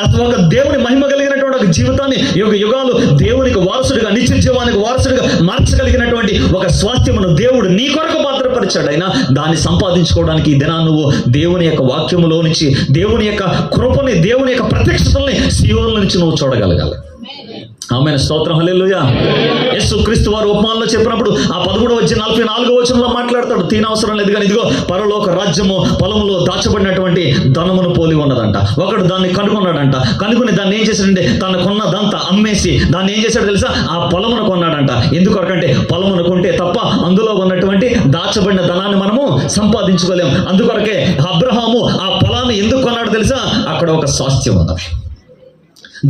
దేవుని మహిమ కలిగినటువంటి ఒక జీవితాన్ని, యుగ యుగాలు దేవునికి వారసుడిగా, నిత్య జీవానికి వారసుడిగా మార్చగలిగినటువంటి ఒక స్వాస్థ్యమును దేవుడు నీ కొరకు భద్రపరిచాడు. అయినా దాన్ని సంపాదించుకోవడానికి ఈ దినాన్ని నువ్వు దేవుని యొక్క వాక్యములో నుంచి, దేవుని యొక్క కృపని, దేవుని యొక్క ప్రత్యక్షతల్ని సీయోనుల నుంచి నువ్వు చూడగలగాలి. ఆమేన్, స్తోత్రం, హల్లెలూయా. యేసు క్రీస్తు వారు ఉపమానంలో చెప్పినప్పుడు ఆ 13:44 మాట్లాడతాడు. తినవసరం లేదు కానీ ఇదిగో పరలోక రాజ్యము పొలంలో దాచబడినటువంటి ధనమును పోలి ఉన్నదంట. ఒకడు దాన్ని కనుగొన్నాడంట. కనుగొని దాన్ని ఏం చేశాడంటే తనకున్నదంతా అమ్మేసి దాన్ని ఏం చేశాడు తెలుసా? ఆ పొలమును కొన్నాడంట. ఎందుకొరకంటే పొలమును కొంటే తప్ప అందులో ఉన్నటువంటి దాచబడిన ధనాన్ని మనము సంపాదించుకోలేము. అందుకొరకే అబ్రహాము ఆ పొలాన్ని ఎందుకు కొన్నాడు తెలుసా? అక్కడ ఒక స్వాస్థ్యం ఉన్నది.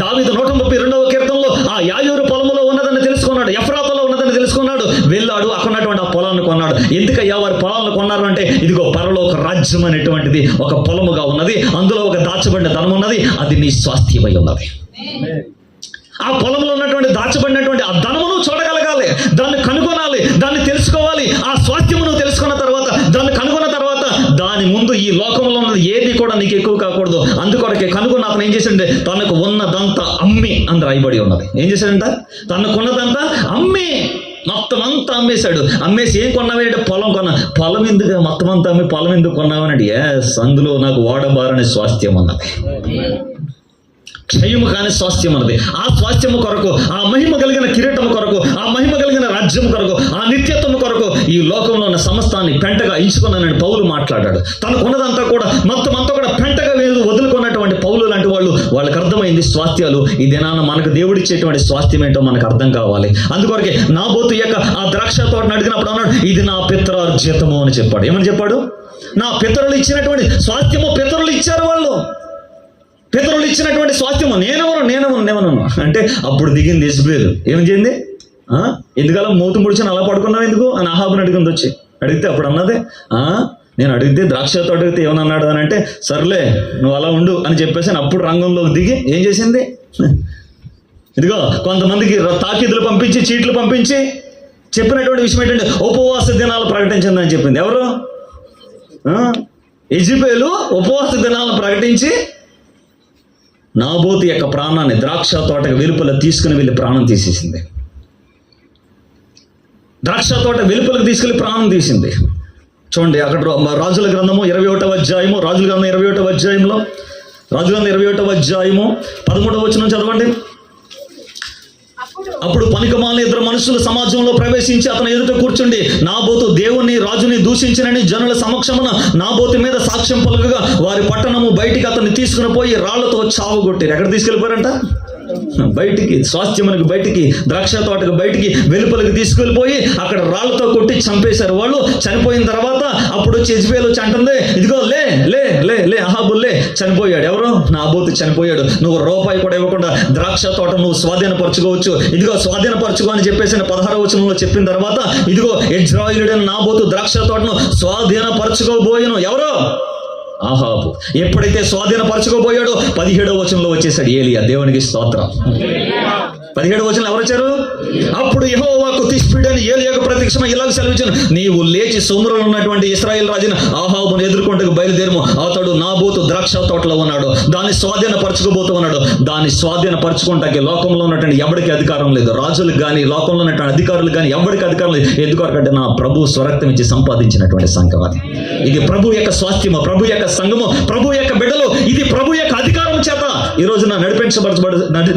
దావీదు 132వ కీర్తనలో ఆ యాయూరు పొలములో ఉన్నదని తెలుసుకున్నాడు, ఎఫ్రాతాలో ఉన్నదని తెలుసుకున్నాడు. వెళ్ళాడు, అక్కడ ఉన్నటువంటి ఆ పొలాన్ని కొన్నాడు. ఎందుకయ్యా వారి పొలాలను కొన్నారు అంటే ఇదిగో పరలోక రాజ్యం అనేటువంటిది ఒక పొలముగా ఉన్నది, అందులో ఒక దాచబడిన ధనం ఉన్నది, అది నీ స్వాస్థ్యమై ఉన్నది. ఆ పొలంలో ఉన్నటువంటి దాచబడినటువంటి ఆ ధనమును చూడగలగాలి, దాన్ని కనుగొనాలి, దాన్ని తెలుసుకోవాలి. ఆ స్వాస్థ్యమును తెలుసుకున్న తర్వాత, దాన్ని కనుగొన్న తర్వాత దాని ముందు ఈ లోకంలో ఉన్నది ఏది కూడా నీకు ఎక్కువ కాకూడదు. అందుకొరకే కనుగొన్న అతను ఏం చేశాడంటే తనకు ఉన్నదంతా అమ్మి అని రాయబడి ఉన్నది. ఏం చేశాడంట? తనకున్నదంతా అమ్మి, మొత్తం అంతా అమ్మేశాడు. అమ్మేసి ఏం కొన్నావేంటే పొలం కొన్నా. పొలం ఎందుకు మొత్తం అంతా అమ్మి పొలం ఎందుకు కొన్నావనండి? అందులో నాకు ఓడబారని స్వాస్థ్యం అన్నది, క్షయము కాని స్వాస్థ్యం అన్నది. ఆ స్వాస్థ్యము కొరకు, ఆ మహిమ కలిగిన కిరీటము కొరకు, ఆ మహిమ కలిగిన రాజ్యం కొరకు, ఆ నిత్యత్వము కొరకు ఈ లోకంలో ఉన్న సమస్తాన్ని పెంటగా ఎంచుకున్నానని పౌలు మాట్లాడాడు. తనకున్నదంతా కూడా మొత్తం అంతా కూడా పెంటగా వదులుకున్నటువంటి పౌలు లాంటి వాళ్ళకి అర్థమైంది స్వాస్థ్యాలు. ఈ దినాన మనకు దేవుడిచ్చేటువంటి స్వాస్థ్యం ఏంటో మనకు అర్థం కావాలి. అందుకొరకే నాబోతు యొక్క ఆ ద్రాక్ష తోటను అడిగినప్పుడు అన్నాడు, ఇది నా పితరార్జితము అని చెప్పాడు. ఏమని చెప్పాడు? నా పితరులు ఇచ్చినటువంటి స్వాస్థ్యము పితరులు ఇచ్చారు. వాళ్ళు పితరులు ఇచ్చినటువంటి స్వాస్థ్యము నేనెవను అంటే అప్పుడు దిగింది యెజబెలు. ఏం చేయింది? ఎందుకలా మూతి ముడిచిన అలా పడుకున్నావు ఎందుకు అని అహాబుని అడిగింది. వచ్చి అడిగితే అప్పుడు అన్నదే, నేను అడిగితే ద్రాక్ష తోట అడిగితే ఏమన్నాడు అని అంటే, సర్లే నువ్వు అలా ఉండు అని చెప్పేసి అప్పుడు రంగంలోకి దిగి ఏం చేసింది? ఇదిగో కొంతమందికి తాకీదులు పంపించి, చీట్లు పంపించి చెప్పినటువంటి విషయం ఏంటంటే ఉపవాస దినాలు ప్రకటించిందని చెప్పింది. ఎవరు? యెజబెలు ఉపవాస దినాలను ప్రకటించి నాబోతు యొక్క ప్రాణాన్ని ద్రాక్ష తోటకు వెలుపల తీసుకుని వెళ్ళి ప్రాణం తీసేసింది. ద్రాక్ష తోట వెలుపలకు తీసుకెళ్లి ప్రాణం తీసింది. చూడండి అక్కడ రాజుల గ్రంథము 21వ అధ్యాయము, రాజుల గ్రంథం 21వ అధ్యాయంలో, రాజుల గ్రంథం 21వ అధ్యాయము 13వ వచనం చదవండి. అప్పుడు పనికిమాలిన ఇద్దరు మనుషులు సమాజంలో ప్రవేశించి అతను ఎదుట కూర్చుండి నాబోతు దేవుని రాజుని దూషించినని జనుల సమక్షమున నాబోతు మీద సాక్ష్యం పలుకగా వారి పట్టణము బయటికి అతన్ని తీసుకుని పోయి రాళ్లతో చావగొట్టారు. ఎక్కడ తీసుకెళ్ళిపోయారంట? బయటికి, స్వాస్థ్యమునికి బయటికి, ద్రాక్ష తోటకు బయటికి, వెలుపలికి తీసుకెళ్ళిపోయి అక్కడ రాళ్లతో కొట్టి చంపేశారు. వాళ్ళు చనిపోయిన తర్వాత అప్పుడు వచ్చి యెజబెలు వచ్చి అంటుంది, ఇదిగో లే లే లే లే అహాబు లే, చనిపోయాడు. ఎవరు? నాబోతు చనిపోయాడు. నువ్వు రూపాయి కూడా ఇవ్వకుండా ద్రాక్ష తోట నువ్వు స్వాధీనపరచుకోవచ్చు, ఇదిగో స్వాధీనపరచుకో అని చెప్పేసి 16వ వచనంలో చెప్పిన తర్వాత ఇదిగో ఇజ్రాయేలుడైన నాబోతు ద్రాక్ష తోటను స్వాధీనపరచుకోబోయెను. ఎవరు? ఆహాబు. ఎప్పుడైతే స్వాధీనపరచుకోబోయాడో 17వ వచనంలో వచ్చేసాడు ఏలియా. దేవునికి స్తోత్రం. 17వ వచనంలో ఎవరు వచ్చారు? అప్పుడు యెహోవాకు తిష్బీడని ఏలియాకు ప్రత్యక్షమై ఇలాగ సెలవిచ్చాను, నీవు లేచి సొమ్ములో ఉన్నటువంటి ఇశ్రాయేలు రాజును ఆహాబును ఎదుర్కొంటూ బయలుదేరము. అతడు నాబోతు ద్రాక్ష తోటలో ఉన్నాడు, దాన్ని స్వాధీనపరచుకోబోతూ ఉన్నాడు. దాన్ని స్వాధీనపరచుకుంటానికి లోకంలో ఉన్నటువంటి ఎవరికి అధికారం లేదు. రాజులకు కానీ, లోకంలో ఉన్నటువంటి అధికారులకు కానీ ఎవరికి అధికారం లేదు. ఎందుకంటే నా ప్రభు స్వరక్తం ఇచ్చి సంపాదించినటువంటి సంఘం అది. ఇది ప్రభు యొక్క స్వాస్థ్యము, ప్రభు యొక్క సంఘము, ప్రభు యొక్క బిడ్డలు. ఇది ప్రభు యొక్క అధికారం చేత ఈ రోజున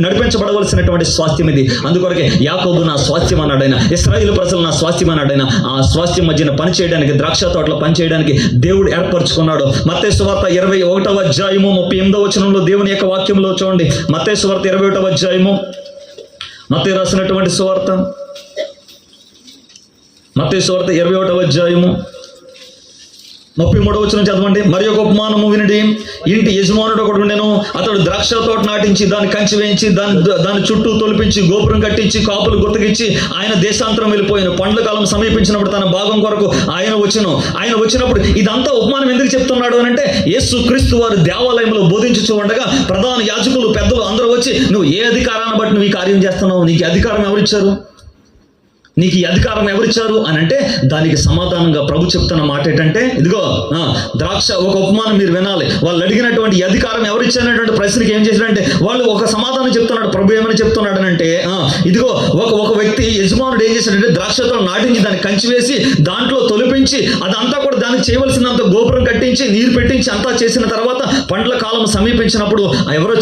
నడిపించబడవలసినటువంటి స్వాస్థ్యం ఇది. అందుకొరకే యాకోబు నా స్వాస్థ్యం అన్నాడైనా, ఇశ్రాయేలు ప్రజలు నా స్వాస్థ్యం అన్నాడైనా. ఆ స్వాస్థ్యం మధ్యన పని చేయడానికి, ద్రాక్ష తోటలో పని చేయడానికి దేవుడు ఏర్పరచుకున్నాడు. మత్తయి సువార్త 21వ అధ్యాయము 38వ వచనంలో దేవుని యొక్క వాక్యంలో చూడండి. మత్తయి సువార్త 21వ అధ్యాయము, మత్తయి రాసినటువంటి సువార్త, మత్తయి సువార్త 21వ అధ్యాయము 33వ వచనం చదవండి. మరి ఒక ఉపమానము వినండి. ఇంటి యజమానుడు ఒకడు ఉండెను. అతడు ద్రాక్ష తోట నాటించి దాన్ని కంచి వేయించి దాని చుట్టూ తొలిపించి గోపురం కట్టించి కాపులు గుర్తకిచ్చి ఆయన దేశాంతరం వెళ్ళిపోయాను. పండ్ల కాలం సమీపించినప్పుడు తన భాగం కొరకు ఆయన వచ్చినప్పుడు ఇదంతా ఉపమానం ఎందుకు చెప్తున్నాడు అని అంటే, యేసు క్రీస్తు వారు దేవాలయంలో బోధించుచూ ఉండగా ప్రధాన యాజకులు పెద్దలు అందరూ వచ్చి, నువ్వు ఏ అధికారాన్ని బట్టి నువ్వు ఈ కార్యం చేస్తున్నావు, నీకు అధికారం ఎవరిచ్చారు, నీకు ఈ అధికారం ఎవరిచ్చారు అని అంటే, దానికి సమాధానంగా ప్రభు చెప్తున్న మాట ఏంటంటే, ఇదిగో ద్రాక్ష ఒక ఉపమానం మీరు వినాలి. వాళ్ళు అడిగినటువంటి ఈ అధికారం ఎవరిచ్చారనేటువంటి ప్రశ్నకి ఏం చేశారంటే, వాళ్ళు ఒక సమాధానం చెప్తున్నాడు. ప్రభు ఏమని చెప్తున్నాడు అంటే, ఇదిగో ఒక వ్యక్తి యజమానుడు ఏం చేశాడంటే ద్రాక్షతో నాటించి దాన్ని కంచి వేసి దాంట్లో తొలిపించి అదంతా కూడా దానికి చేయవలసినంత గోపురం కట్టించి నీరు పెట్టించి అంతా చేసిన తర్వాత పండ్ల కాలం సమీపించినప్పుడు ఎవరు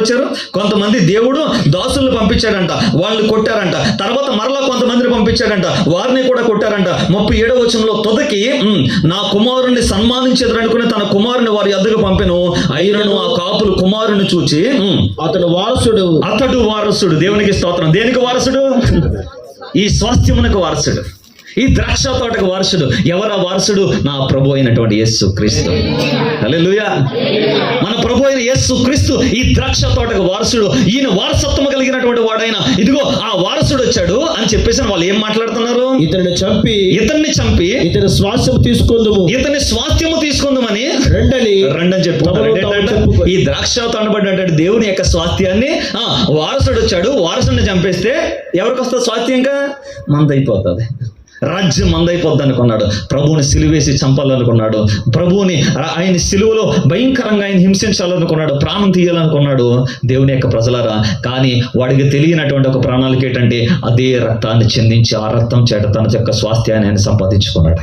వచ్చారు? కొంతమంది దేవుడు దాసులను పంపించాడంట, వాళ్ళు కొట్టారంట. తర్వాత మరలా కొంతమందిని పంపించాడంట, వారిని కూడా కొట్టారంట. 37వ వచనంలో తొదకి నా కుమారుణ్ణి సన్మానించేదనుకుని తన కుమారుని వారి యొద్దకు పంపెను. అయినను ఆ కాపులు కుమారుని చూచి అతడు వారసుడు. దేవునికి స్తోత్రం. దేనికి వారసుడు? ఈ స్వాస్థ్యమునకు వారసుడు, ఈ ద్రాక్ష తోటకు వారసుడు. ఎవరా వారసుడు? నా ప్రభు అయినటువంటి యేసు క్రీస్తు. హల్లెలూయా. మన ప్రభు అయిన యేసు క్రీస్తు ఈ ద్రాక్ష తోటకు వారసుడు. ఈయన వారసత్వం కలిగినటువంటి వాడైన ఇదిగో ఆ వారసుడు వచ్చాడు అని చెప్పేసి వాళ్ళు ఏం మాట్లాడుతున్నారు? ఇతన్ని చంపి ఇతని స్వాస్థ్యము తీసుకుందామని రెండని చెప్పుకుంటారు. ఈ ద్రాక్ష తోటబడినటువంటి దేవుని యొక్క స్వాస్థ్యాన్ని వారసుడు వచ్చాడు, వారసుడిని చంపేస్తే ఎవరికి వస్తుంది స్వాస్థ్యం? ఇంకా మందైపోతుంది, రాజ్యం మందైపోద్ది అనుకున్నాడు. ప్రభువుని సిలువేసి చంపాలనుకున్నాడు. ప్రభువుని ఆయన సిలువలో భయంకరంగా ఆయన హింసించాలనుకున్నాడు, ప్రాణం తీయాలనుకున్నాడు. దేవుని యొక్క ప్రజలారా, కానీ వాడికి తెలియనటువంటి ఒక ప్రణాళిక ఏంటంటే, అదే రక్తాన్ని చెందించి ఆ రక్తం చేత తన యొక్క స్వాస్థ్యాన్ని ఆయన సంపాదించుకున్నాడు.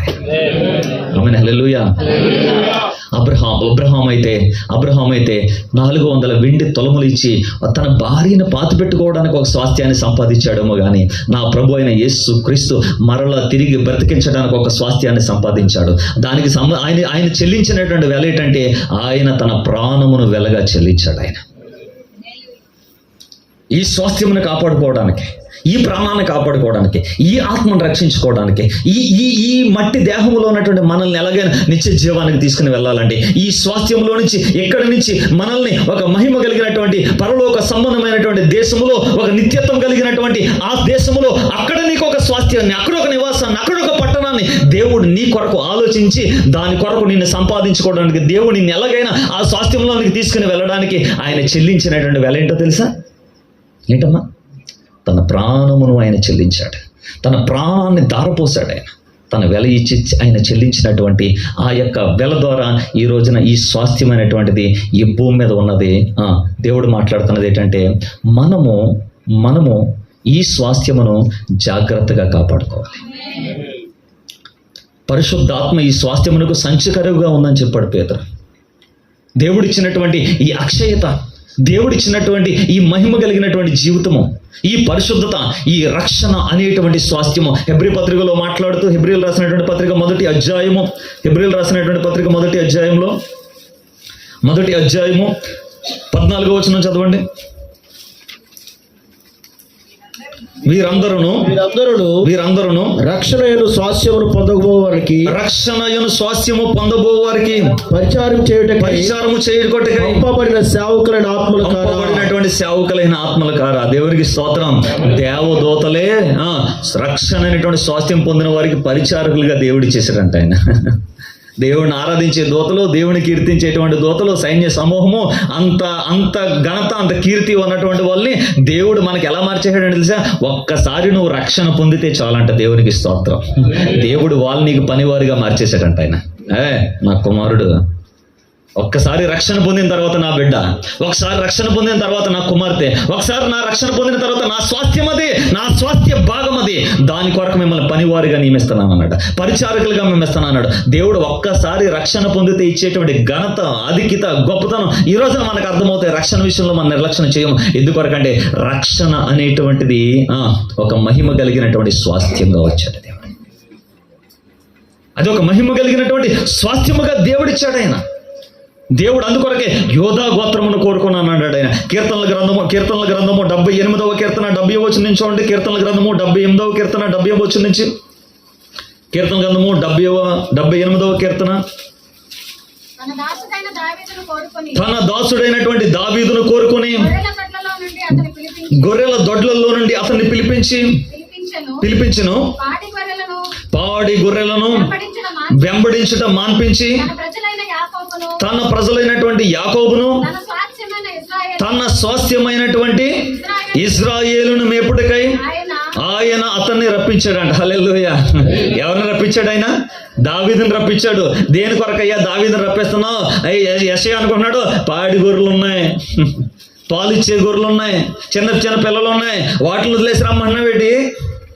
ఆమేన్. హల్లెలూయా. అబ్రహాం అయితే 400 వెండి తొలములు ఇచ్చి తన భార్యను పాతి పెట్టుకోవడానికి ఒక స్వాస్థ్యాన్ని సంపాదించాడేమో కానీ, నా ప్రభు అయిన యేసు క్రీస్తు మరలా తిరిగి బ్రతికించడానికి ఒక స్వాస్థ్యాన్ని సంపాదించాడు. దానికి ఆయన చెల్లించినటువంటి వెల ఏంటంటే, ఆయన తన ప్రాణమును వెలగా చెల్లించాడు. ఆయన ఈ స్వాస్థ్యమును కాపాడుకోవడానికి, ఈ ప్రాణాన్ని కాపాడుకోవడానికి, ఈ ఆత్మను రక్షించుకోవడానికి, ఈ మట్టి దేహంలో ఉన్నటువంటి మనల్ని ఎలాగైనా నిత్య జీవానికి తీసుకుని వెళ్ళాలంటే, ఈ స్వాస్థ్యంలో నుంచి ఎక్కడి నుంచి మనల్ని ఒక మహిమ కలిగినటువంటి పరలోక సంబంధమైనటువంటి దేశములో, ఒక నిత్యత్వం కలిగినటువంటి ఆ దేశములో, అక్కడ నీకు ఒక స్వాస్థ్యాన్ని, అక్కడ ఒక నివాసాన్ని, అక్కడ ఒక పట్టణాన్ని దేవుడు నీ కొరకు ఆలోచించి దాని కొరకు నిన్ను సంపాదించుకోవడానికి, దేవుడు నిన్ను ఎలాగైనా ఆ స్వాస్థ్యంలోనికి తీసుకుని వెళ్ళడానికి ఆయన చెల్లించినటువంటి వెల ఏంటో తెలుసా? ఏంటమ్మా? తన ప్రాణమును ఆయన చెల్లించాడు, తన ప్రాణాన్ని దారపోసాడు. ఆయన తన వెల ఇచ్చి ఆయన చెల్లించినటువంటి ఆ యొక్క వెల ద్వారా ఈ రోజున ఈ స్వాస్థ్యమైనటువంటిది ఈ భూమి మీద ఉన్నది. దేవుడు మాట్లాడుతున్నది ఏంటంటే, మనము ఈ స్వాస్థ్యమును జాగ్రత్తగా కాపాడుకోవాలి. పరిశుద్ధాత్మ ఈ స్వాస్థ్యమునకు సంచకరువుగా ఉందని చెప్పాడు పేతురు. దేవుడిచ్చినటువంటి ఈ అక్షయత, దేవుడిచ్చినటువంటి ఈ మహిమ కలిగినటువంటి జీవితము, ఈ పరిశుద్ధత, ఈ రక్షణ అనేటువంటి స్వాస్థ్యము హెబ్రీ పత్రికలో మాట్లాడుతూ, హెబ్రీలు రాసినటువంటి పత్రిక మొదటి అధ్యాయము 14వ వచనం చదవండి. వీరందరూ రక్షణయను స్వాస్థ్యమును పొందబోవారికి పరిచారము చేయుటకై పంపబడిన సేవకులైన ఆత్మల కారా. దేవునికి స్తోత్రం. దేవదూతలే రక్షణ అనేటువంటి స్వాస్థ్యం పొందిన వారికి పరిచారకులుగా దేవుడు చేశాడంట. ఆయన దేవుడిని ఆరాధించే దూతలు, దేవుని కీర్తించేటువంటి దూతలు, సైన్య సమూహము, అంత ఘనత, అంత కీర్తి ఉన్నటువంటి వాళ్ళని దేవుడు మనకి ఎలా మార్చేసాడని తెలుసా? ఒక్కసారి నువ్వు రక్షణ పొందితే చాలంట. దేవునికి స్తోత్రం. దేవుడు వాళ్ళు నీకు పనివారిగా మార్చేశాడంట. ఆయన నా కుమారుడు, ఒక్కసారి రక్షణ పొందిన తర్వాత నా బిడ్డ, ఒకసారి రక్షణ పొందిన తర్వాత నా కుమార్తె, ఒకసారి నా రక్షణ పొందిన తర్వాత నా స్వాస్థ్యం అది, నా స్వాస్థ్య భాగం అది, దాని కొరకు మిమ్మల్ని పనివారిగా నియమిస్తున్నాను అన్నాడు, పరిచారకులుగా నియమిస్తున్నాను అన్నాడు. దేవుడు ఒక్కసారి రక్షణ పొందితే ఇచ్చేటువంటి ఘనత, ఆధిక్యత, గొప్పతనం ఈ రోజు మనకు అర్థమవుతాయి. రక్షణ విషయంలో మనం నిర్లక్ష్యం చేయము. ఎందుకొరకంటే రక్షణ అనేటువంటిది ఒక మహిమ కలిగినటువంటి స్వాస్థ్యంగా వచ్చాడు దేవుడు. అది ఒక మహిమ కలిగినటువంటి స్వాస్థ్యముగా దేవుడిచ్చాడు ఆయన. దేవుడు అందుకొరకే యోధా గోత్రమును కోరుకున్నాను అన్నాడు ఆయన. కీర్తనల గ్రంథము 78వ కీర్తన 70వ వచనం నుంచి చూడండి. కీర్తనల గ్రంథము 78వ కీర్తన 70వ వచనం నుంచి కీర్తన గ్రంథము 78వ కీర్తన. తన దాసుడైన దావీదును కోరుకొని తన దాసుడైనటువంటి దావీదును కోరుకొని గొర్రెల దొడ్లలో నుండి అతన్ని గొర్రెల దొడ్లలో నుండి అతన్ని పిలిపించెను. పాడి గొర్రెలను వెంబడించుట మాన్పించి తన ప్రజలైనటువంటి యాకోబును తన స్వాస్థ్యమైనటువంటి ఇశ్రాయేలును మేపుటకై ఆయన అతన్ని రప్పించాడంట. హల్లెలూయా. ఎవరిని రప్పించాడు? ఆయన దావీదుని రప్పించాడు. దేని కొరకయ్యా దావీదుని రప్పిస్తున్నావు? యెషయా అనుకుంటున్నాడు, పాడి గొర్రెలు ఉన్నాయి, పాలు ఇచ్చే గొర్రెలు ఉన్నాయి, చిన్న చిన్న పిల్లలు ఉన్నాయి, వాటిని వదిలేసి రమ్మంటున్నావేటి?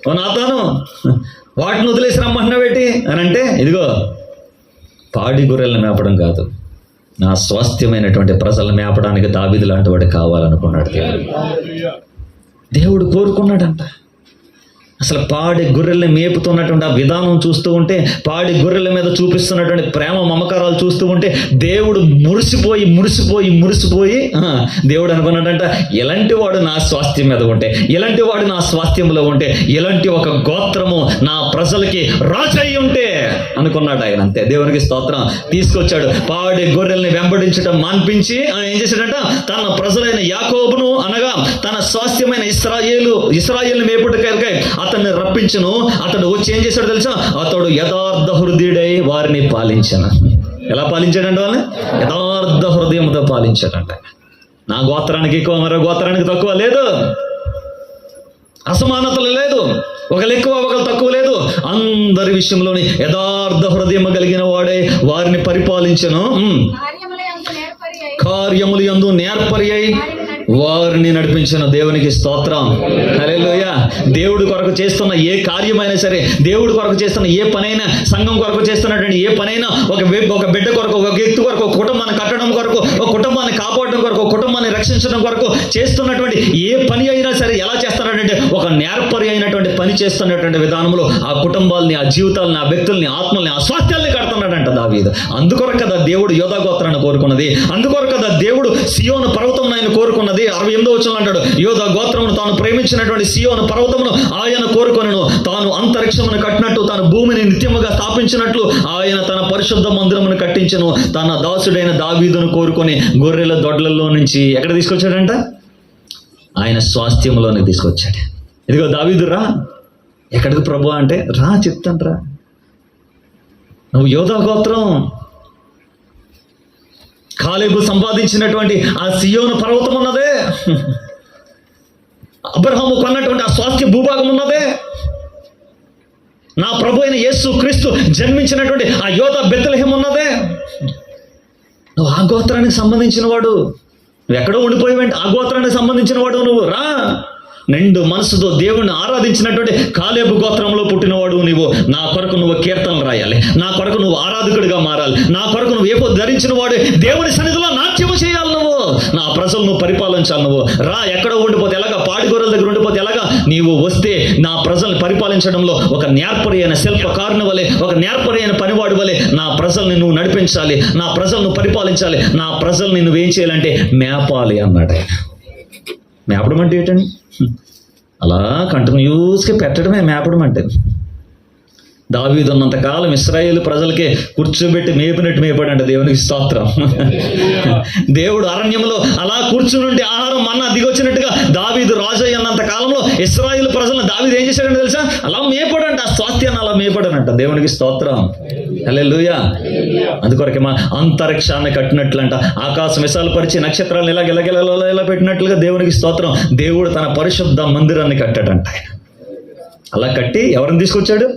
ఓ నాతాను, వాటిని వదిలేసి రమ్మంటున్నావేటి అని అంటే, ఇదిగో పాడి గొర్రెలను మేపడం కాదు, నా స్వాస్థ్యమైనటువంటి ప్రజలను మేపడానికి దావీదు లాంటి వాడు కావాలనుకున్నాడు దేవుడు కోరుకున్నాడంట. అసలు పాడి గొర్రెల్ని మేపుతున్నటువంటి ఆ విధానం చూస్తూ ఉంటే, పాడి గొర్రెల మీద చూపిస్తున్నటువంటి ప్రేమ మమకారాలు చూస్తూ ఉంటే దేవుడు మురిసిపోయి దేవుడు అనుకున్నాడంట, ఎలాంటి వాడు నా స్వాస్థ్యం మీద ఉంటే, ఎలాంటి వాడు నా స్వాస్థ్యంలో ఉంటే, ఎలాంటి ఒక గోత్రము నా ప్రజలకి రాజై ఉంటే అనుకున్నాడు ఆయన. అంతే, దేవునికి స్తోత్రం. తీసుకొచ్చాడు, పాడి గొర్రెల్ని వెంబడించడం మాన్పించి ఏం చేశాడంట, తన ప్రజలైన యాకోబును అనగా తన స్వాస్థ్యమైన ఇశ్రాయేలు మేపుటకై అతన్ని రప్పించును. అతడు వచ్చి ఏం చేశాడు తెలుసా? అతడు యథార్థ హృదయుడై వారిని పాలించను. ఎలా పాలించాడంట? వాళ్ళని యథార్థ హృదయంతో పాలించాడంట. నా గోత్రానికి ఎక్కువ, మరో గోత్రానికి తక్కువ లేదు, అసమానతలు లేదు, ఒకరు ఎక్కువ ఒకరు తక్కువ లేదు, అందరి విషయంలోని యథార్థ హృదయం కలిగిన వాడే వారిని పరిపాలించను. కార్యములు యందు నేర్పరి అయి వారిని నడిపించను. దేవునికి స్తోత్రం. హల్లెలూయా. దేవుడి కొరకు చేస్తున్న ఏ కార్యమైనా సరే, దేవుడి కొరకు చేస్తున్న ఏ పనైనా, సంఘం కొరకు చేస్తున్నటువంటి ఏ పనైనా, ఒక బిడ్డ కొరకు, ఒక వ్యక్తి కొరకు, ఒక కుటుంబాన్ని కట్టడం కొరకు, ఒక కుటుంబాన్ని కాపాడడం కొరకు, ఒక కుటుంబాన్ని రక్షించడం కొరకు చేస్తున్నటువంటి ఏ పని అయినా సరే ఎలా చేస్తున్నాడంటే ఒక నేర్పరి అయినటువంటి పని చేస్తున్నటువంటి విధానంలో ఆ కుటుంబాలని, ఆ జీవితాలని, ఆ వ్యక్తుల్ని, ఆత్మల్ని, ఆ స్వాస్థ్యాల్ని కడుతున్నాడంట దావీదు. అందుకొరకు కదా దేవుడు యోధా గోత్రాన్ని కోరుకున్నది. అందుకొరకు కదా దేవుడు సియోను పర్వతం ఆయన కోరుకున్నది. 68వ వచనంలో అంటాడు, యోధా గోత్రమును తాను ప్రేమించినటువంటి సియోను పర్వతమును ఆయన కోరుకొనెను. తాను అంతరిక్షమును కట్టినట్టు, తాను భూమిని నిత్యముగా స్థాపించినట్లు ఆయన తన పరిశుద్ధ మందిరమును కట్టించెను. తన దాసుడైన దావీదును కోరుకొని గొర్రెల దొడ్లలో నుంచి ఎక్కడ తీసుకొచ్చాడంట? ఆయన స్వాస్థ్యంలోనికి తీసుకొచ్చాడు. ఇదిగో దావీదు రా. ఎక్కడికి ప్రభు అంటే, రా చెప్తాను రా, నువ్వు యోధా గోత్రం, కాలేబు సంపాదించినటువంటి ఆ సియోను పర్వతం ఉన్నదే, అబ్రహాము కొన్నటువంటి ఆ స్వాస్థ్య భూభాగం ఉన్నదే, నా ప్రభు అయిన యేసు క్రీస్తు జన్మించినటువంటి ఆ యోధా బెత్లెహేం ఉన్నదే, నువ్వు ఆ గోత్రానికి సంబంధించిన వాడు. నువ్వు ఎక్కడో ఉండిపోయావంటే ఆ గోత్రానికి సంబంధించిన వాడు నువ్వు. రా, నిండు మనసుతో దేవుణ్ణి ఆరాధించినటువంటి కాలేబు గోత్రంలో పుట్టినవాడు నీవు. నా కొరకు నువ్వు కీర్తనలు రాయాలి, నా కొరకు నువ్వు ఆరాధకుడిగా మారాలి, నా కొరకు నువ్వు ఏపో ధరించిన వాడు దేవుని సన్నిధిలో నాట్యము చేయాలి, నువ్వు నా ప్రజలు నువ్వు పరిపాలించాలి. నువ్వు రా. ఎక్కడో ఉండిపోతే ఎలాగా? పాడి గొర్రెల దగ్గర ఉండిపోతే ఎలాగా? నీవు వస్తే నా ప్రజల్ని పరిపాలించడంలో ఒక నేర్పరి అయిన శిల్పకారుని వలె, ఒక నేర్పరి అయిన పనివాడి వలె నా ప్రజల్ని నువ్వు నడిపించాలి, నా ప్రజలను పరిపాలించాలి, నా ప్రజల్ని నువ్వేం చేయాలంటే మేపాలి అన్నాడు ఆయన. మేపడం అంటే ఏంటండి? అలా కంటిన్యూస్గా పెట్టడమే మేపడం అంటే. దావీదు ఉన్నంతకాలం ఇశ్రాయేలు ప్రజలకే కూర్చోబెట్టి మేపినట్టు మేపాడంట. దేవునికి స్తోత్రం. దేవుడు అరణ్యంలో అలా కూర్చునుంటే ఆహారం మన్నా దిగొచ్చినట్టుగా దావీదు రాజు అన్నంత కాలంలో ఇశ్రాయేలు ప్రజలను దావీదు ఏం చేశాడంటే తెలుసా? అలా మేపాడంట, ఆ స్వాస్థ్యాన్ని అలా మేపాడనంట. దేవునికి స్తోత్రం. హల్లెలూయా. అందుకొరకే మా అంతరిక్షాన్ని కట్టినట్లంట, ఆకాశం విశాలపరిచి నక్షత్రాలను ఇలా పెట్టినట్లుగా దేవునికి స్తోత్రం. దేవుడు తన పరిశుద్ధ మందిరాన్ని కట్టాడంట. అలా కట్టి ఎవరిని తీసుకొచ్చాడు?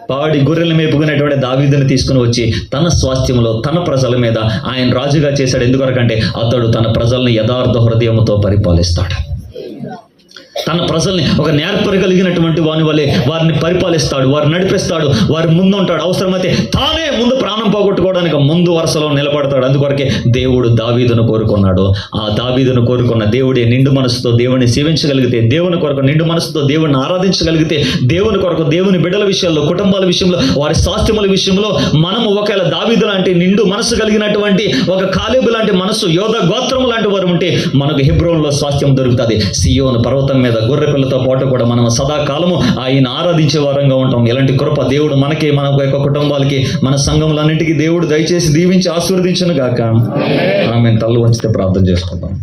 పాడి గొర్రెలు మేపుకునేటువంటి దావీదుని తీసుకుని వచ్చి తన స్వాస్థ్యంలో తన ప్రజల మీద ఆయన రాజుగా చేశాడు. ఎందుకొరకంటే అతడు తన ప్రజల్ని యథార్థ హృదయంతో పరిపాలిస్తాడు. తన ప్రజల్ని ఒక నేర్పరి కలిగినటువంటి వాని వల్లే వారిని పరిపాలిస్తాడు, వారిని నడిపిస్తాడు, వారి ముందు ఉంటాడు. అవసరమైతే తానే ముందు ప్రాణం పోగొట్టుకోవడానికి ముందు వరుసలో నిలబడతాడు. అందుకొరకే దేవుడు దావీదును కోరుకున్నాడు. ఆ దావీదును కోరుకున్న దేవుడే నిండు మనసుతో దేవుని సేవించగలిగితే, దేవుని కొరకు నిండు మనసుతో దేవుని ఆరాధించగలిగితే, దేవుని కొరకు దేవుని బిడ్డల విషయాల్లో, కుటుంబాల విషయంలో, వారి స్వాస్థ్యముల విషయంలో మనము ఒకవేళ దావీదు లాంటి నిండు మనసు కలిగినటువంటి, ఒక కాలేబు లాంటి మనసు, యోధా గోత్రము లాంటి వారు ఉంటే మనకు హెబ్రోన్లో స్వాస్థ్యం దొరుకుతుంది. సియోను పర్వతం మీద మీద గొర్రె పిల్లతో పాటు కూడా మనం సదాకాలము ఆయన ఆరాధించే వారంగా ఉంటాం. ఇలాంటి కృప దేవుడు మనకి, మన యొక్క కుటుంబాలకి, మన సంఘములన్నింటికీ దేవుడు దయచేసి దీవించి ఆశీర్వదించును గాక. ఆమె తల్లు వంచితే ప్రార్థన చేసుకుంటాం.